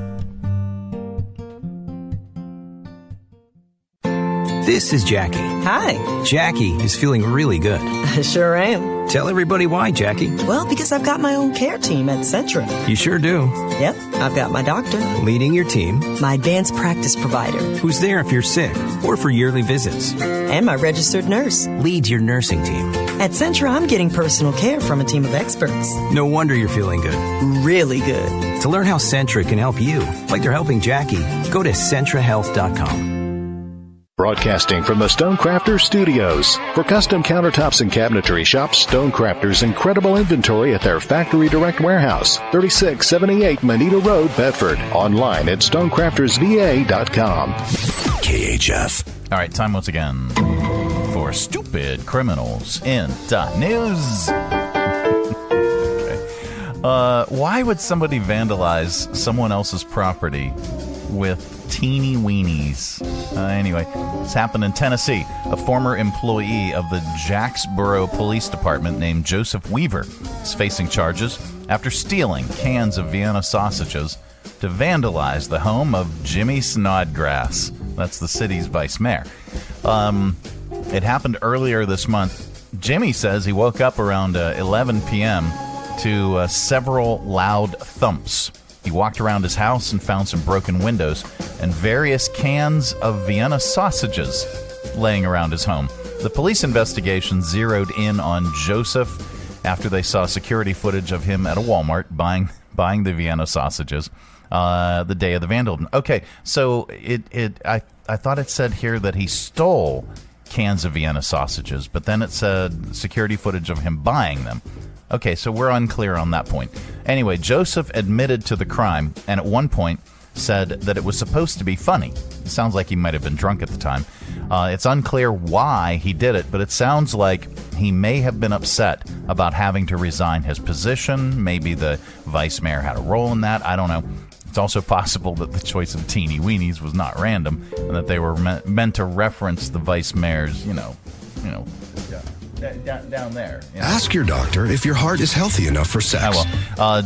This is Jackie. Hi. Jackie is feeling really good. I sure am. Tell everybody why, Jackie. Well, because I've got my own care team at Centra. You sure do. Yep, I've got my doctor. Leading your team. My advanced practice provider. Who's there if you're sick or for yearly visits. And my registered nurse. Leads your nursing team. At Centra, I'm getting personal care from a team of experts. No wonder you're feeling good. Really good. To learn how Centra can help you, like they're helping Jackie, go to CentraHealth.com. Broadcasting from the Stonecrafters Studios. For custom countertops and cabinetry, shop Stonecrafters' incredible inventory at their Factory Direct Warehouse, 3678 Manita Road, Bedford. Online at stonecraftersva.com. KHF. All right, time once again for Stupid Criminals in News. Okay. Why would somebody vandalize someone else's property with teeny weenies? Anyway, this happened in Tennessee. A former employee of the Jacksboro Police Department named Joseph Weaver is facing charges after stealing cans of Vienna sausages to vandalize the home of Jimmy Snodgrass. That's the city's vice mayor. It happened earlier this month. Jimmy says he woke up around 11 p.m. to several loud thumps. He walked around his house and found some broken windows and various cans of Vienna sausages laying around his home. The police investigation zeroed in on Joseph after they saw security footage of him at a Walmart buying the Vienna sausages the day of the vandalism. Okay, so I thought it said here that he stole cans of Vienna sausages, but then it said security footage of him buying them. Okay, so we're unclear on that point. Anyway, Joseph admitted to the crime and at one point said that it was supposed to be funny. It sounds like he might have been drunk at the time. It's unclear why he did it, but it sounds like he may have been upset about having to resign his position. Maybe the vice mayor had a role in that. I don't know. It's also possible that the choice of teeny weenies was not random and that they were meant to reference the vice mayor's, down there. Ask your doctor if your heart is healthy enough for sex.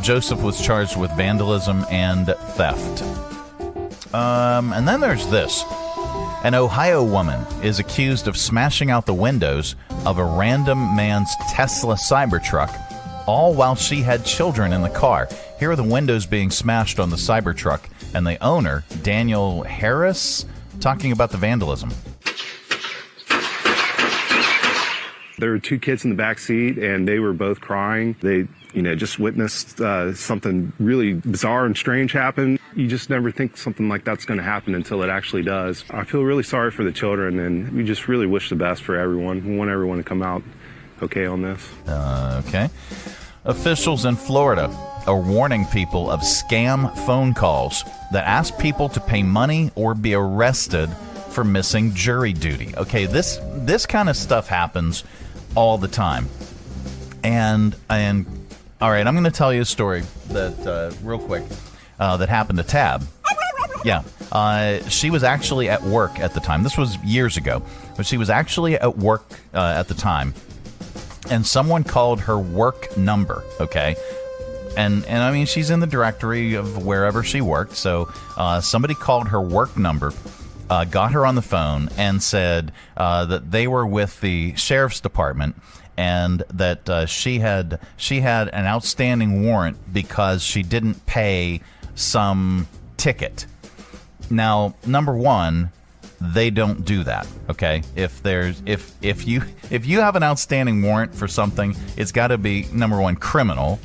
Joseph was charged with vandalism and theft. And then there's this. An Ohio woman is accused of smashing out the windows of a random man's Tesla Cybertruck, all while she had children in the car. Here are the windows being smashed on the Cybertruck, and the owner, Daniel Harris, talking about the vandalism. There were two kids in the back seat, and they were both crying. They, just witnessed something really bizarre and strange happen. You just never think something like that's going to happen until it actually does. I feel really sorry for the children, and we just really wish the best for everyone. We want everyone to come out okay on this. Okay. Officials in Florida are warning people of scam phone calls that ask people to pay money or be arrested for missing jury duty. Okay, this kind of stuff happens all the time. And all right, I'm going to tell you a story that real quick that happened to Tab. Yeah, she was actually at work at the time. This was years ago, but she was actually at work at the time, and someone called her work number. Okay, and I mean she's in the directory of wherever she worked, so somebody called her work number. Got her on the phone and said that they were with the sheriff's department and that she had an outstanding warrant because she didn't pay some ticket. Now, number one, they don't do that. Okay, if you have an outstanding warrant for something, it's got to be number one criminal,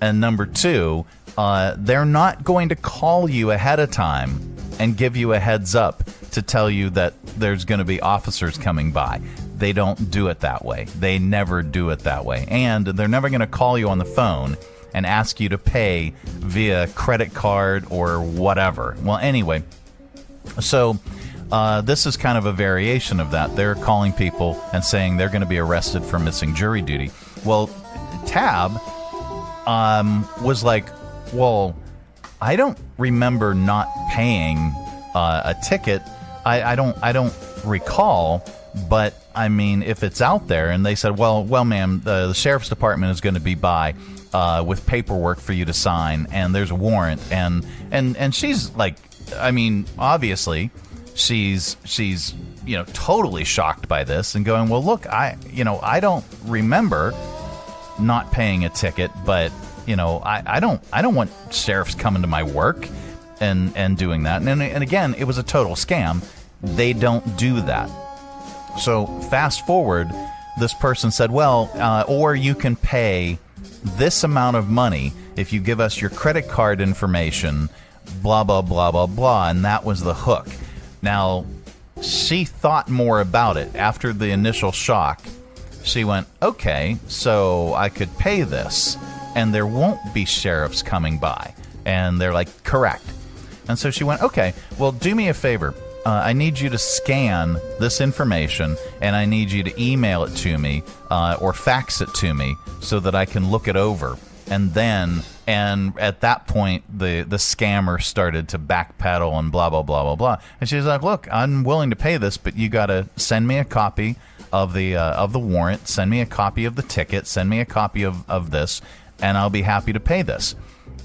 and number two, they're not going to call you ahead of time and give you a heads up to tell you that there's going to be officers coming by. They don't do it that way. They never do it that way. And they're never going to call you on the phone and ask you to pay via credit card or whatever. Well, anyway, so this is kind of a variation of that. They're calling people and saying they're going to be arrested for missing jury duty. Well, Tab was like, well, I don't remember not paying a ticket. I don't recall, but I mean, if it's out there, and they said, well, ma'am, the sheriff's department is going to be by with paperwork for you to sign, and there's a warrant, and she's like, I mean, obviously, she's totally shocked by this and going, well, look, I don't remember not paying a ticket, but I don't want sheriffs coming to my work and doing that. And again, it was a total scam. They don't do that. So fast forward, this person said, well, or you can pay this amount of money if you give us your credit card information, blah, blah, blah, blah, blah. And that was the hook. Now, she thought more about it. After the initial shock, she went, okay, so I could pay this and there won't be sheriffs coming by. And they're like, correct. And so she went, okay, well, do me a favor. I need you to scan this information, and I need you to email it to me or fax it to me so that I can look it over. And at that point, the scammer started to backpedal and blah, blah, blah, blah, blah. And she's like, look, I'm willing to pay this, but you got to send me a copy of the warrant, send me a copy of the ticket, send me a copy of this, and I'll be happy to pay this.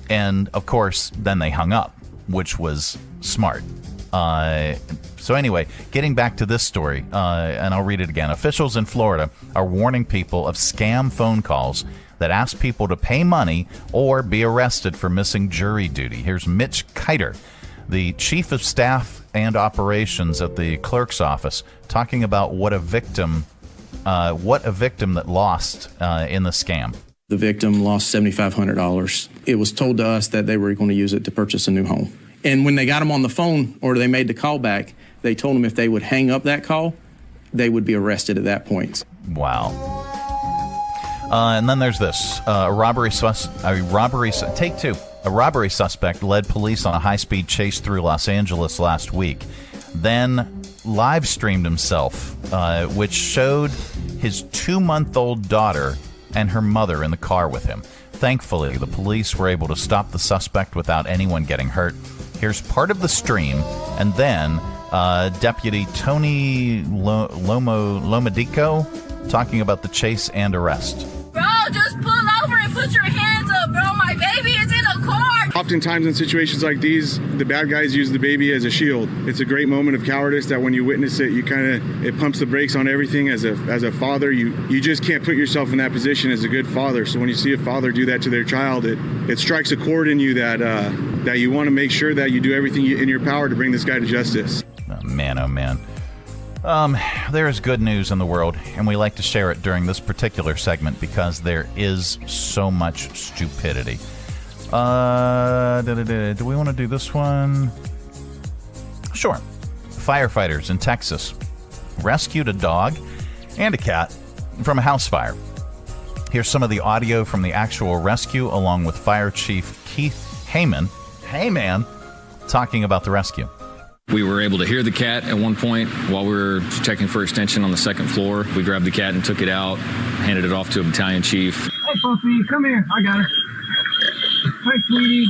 And, of course, then they hung up, which was smart. So anyway, getting back to this story, and I'll read it again. Officials in Florida are warning people of scam phone calls that ask people to pay money or be arrested for missing jury duty. Here's Mitch Kiter, the chief of staff and operations at the clerk's office, talking about what a victim that lost in the scam. The victim lost $7,500. It was told to us that they were going to use it to purchase a new home. And when they got them on the phone or they made the call back, they told them if they would hang up that call, they would be arrested at that point. Wow. And then there's this. A robbery suspect led police on a high-speed chase through Los Angeles last week. Then live streamed himself, which showed his 2-month-old daughter and her mother in the car with him. Thankfully, the police were able to stop the suspect without anyone getting hurt. Here's part of the stream, and then Deputy Tony Lomadico talking about the chase and arrest. Bro, just pull over and put your hands up, bro. My baby is in a car. Oftentimes in situations like these, the bad guys use the baby as a shield. It's a great moment of cowardice that when you witness it, it pumps the brakes on everything. As a father, you just can't put yourself in that position as a good father. So when you see a father do that to their child, it strikes a chord in you that you want to make sure that you do everything in your power to bring this guy to justice. Oh, man. There is good news in the world, and we like to share it during this particular segment because there is so much stupidity. Do we want to do this one? Sure. Firefighters in Texas rescued a dog and a cat from a house fire. Here's some of the audio from the actual rescue, along with Fire Chief Keith Heyman, talking about the rescue. We were able to hear the cat at one point while we were checking for extension on the second floor. We grabbed the cat and took it out, handed it off to a battalion chief. Hey, puppy, come here. I got her. Hi, sweetie.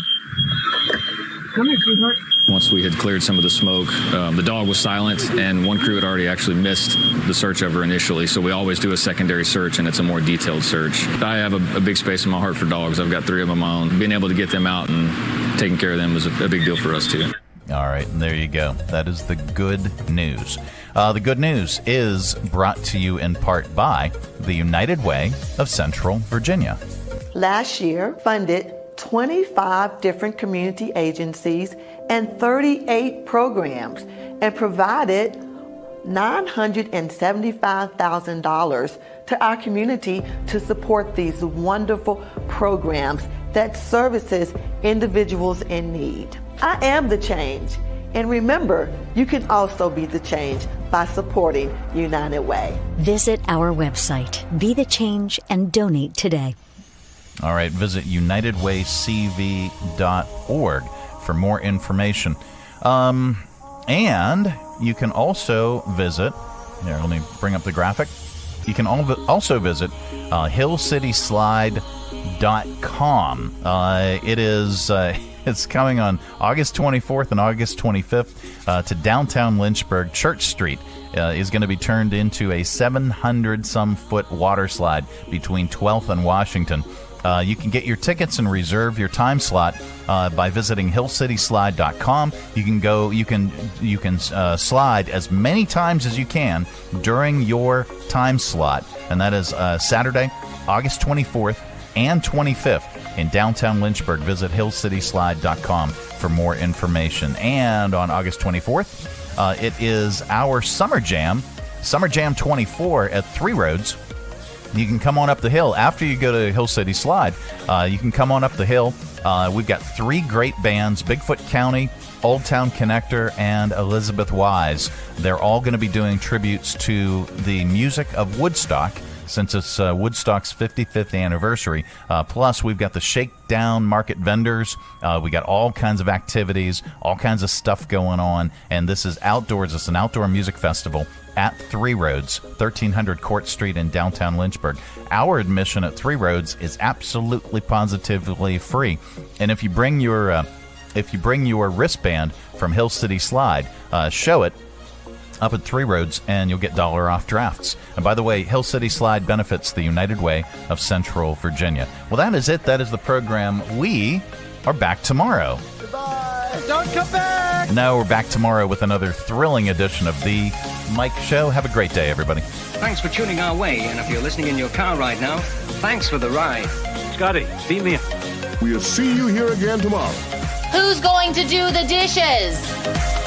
Come here, sweetheart. Once we had cleared some of the smoke, the dog was silent, and one crew had already actually missed the search of her initially, so we always do a secondary search, and it's a more detailed search. I have a big space in my heart for dogs. I've got 3 of them of my own. Being able to get them out and taking care of them was a big deal for us, too. All right, and there you go. That is the good news. The good news is brought to you in part by the United Way of Central Virginia. Last year, funded 25 different community agencies and 38 programs and provided $975,000 to our community to support these wonderful programs that services individuals in need. I am the change. And remember, you can also be the change by supporting United Way. Visit our website, Be the Change, and donate today. All right, visit unitedwaycv.org for more information. And you can also visit, here, let me bring up the graphic. You can also visit hillcityslide.com. It's coming on August 24th and August 25th to downtown Lynchburg. Church Street is going to be turned into a 700-some-foot water slide between 12th and Washington. You can get your tickets and reserve your time slot by visiting hillcityslide.com. You can slide as many times as you can during your time slot, and that is Saturday, August 24th and 25th in downtown Lynchburg. Visit hillcityslide.com for more information. And on August 24th, it is our Summer Jam 24 at 3 Roads. You can come on up the hill. After you go to Hill City Slide, you can come on up the hill. We've got 3 great bands, Bigfoot County, Old Town Connector, and Elizabeth Wise. They're all going to be doing tributes to the music of Woodstock, since it's Woodstock's 55th anniversary. Plus, we've got the Shakedown Market vendors. We got all kinds of activities, all kinds of stuff going on. And this is outdoors. It's an outdoor music festival at 3 Roads, 1300 Court Street in downtown Lynchburg. Our admission at 3 Roads is absolutely positively free. And if you bring your wristband from Hill City Slide, show it up at 3 Roads, and you'll get $1 off drafts. And by the way, Hill City Slide benefits the United Way of Central Virginia. Well, that is it. That is the program. We are back tomorrow. Goodbye. Don't come back! No, we're back tomorrow with another thrilling edition of The Mike Show. Have a great day, everybody. Thanks for tuning our way, and if you're listening in your car right now, thanks for the ride. Scotty, beat me. We'll see you here again tomorrow. Who's going to do the dishes?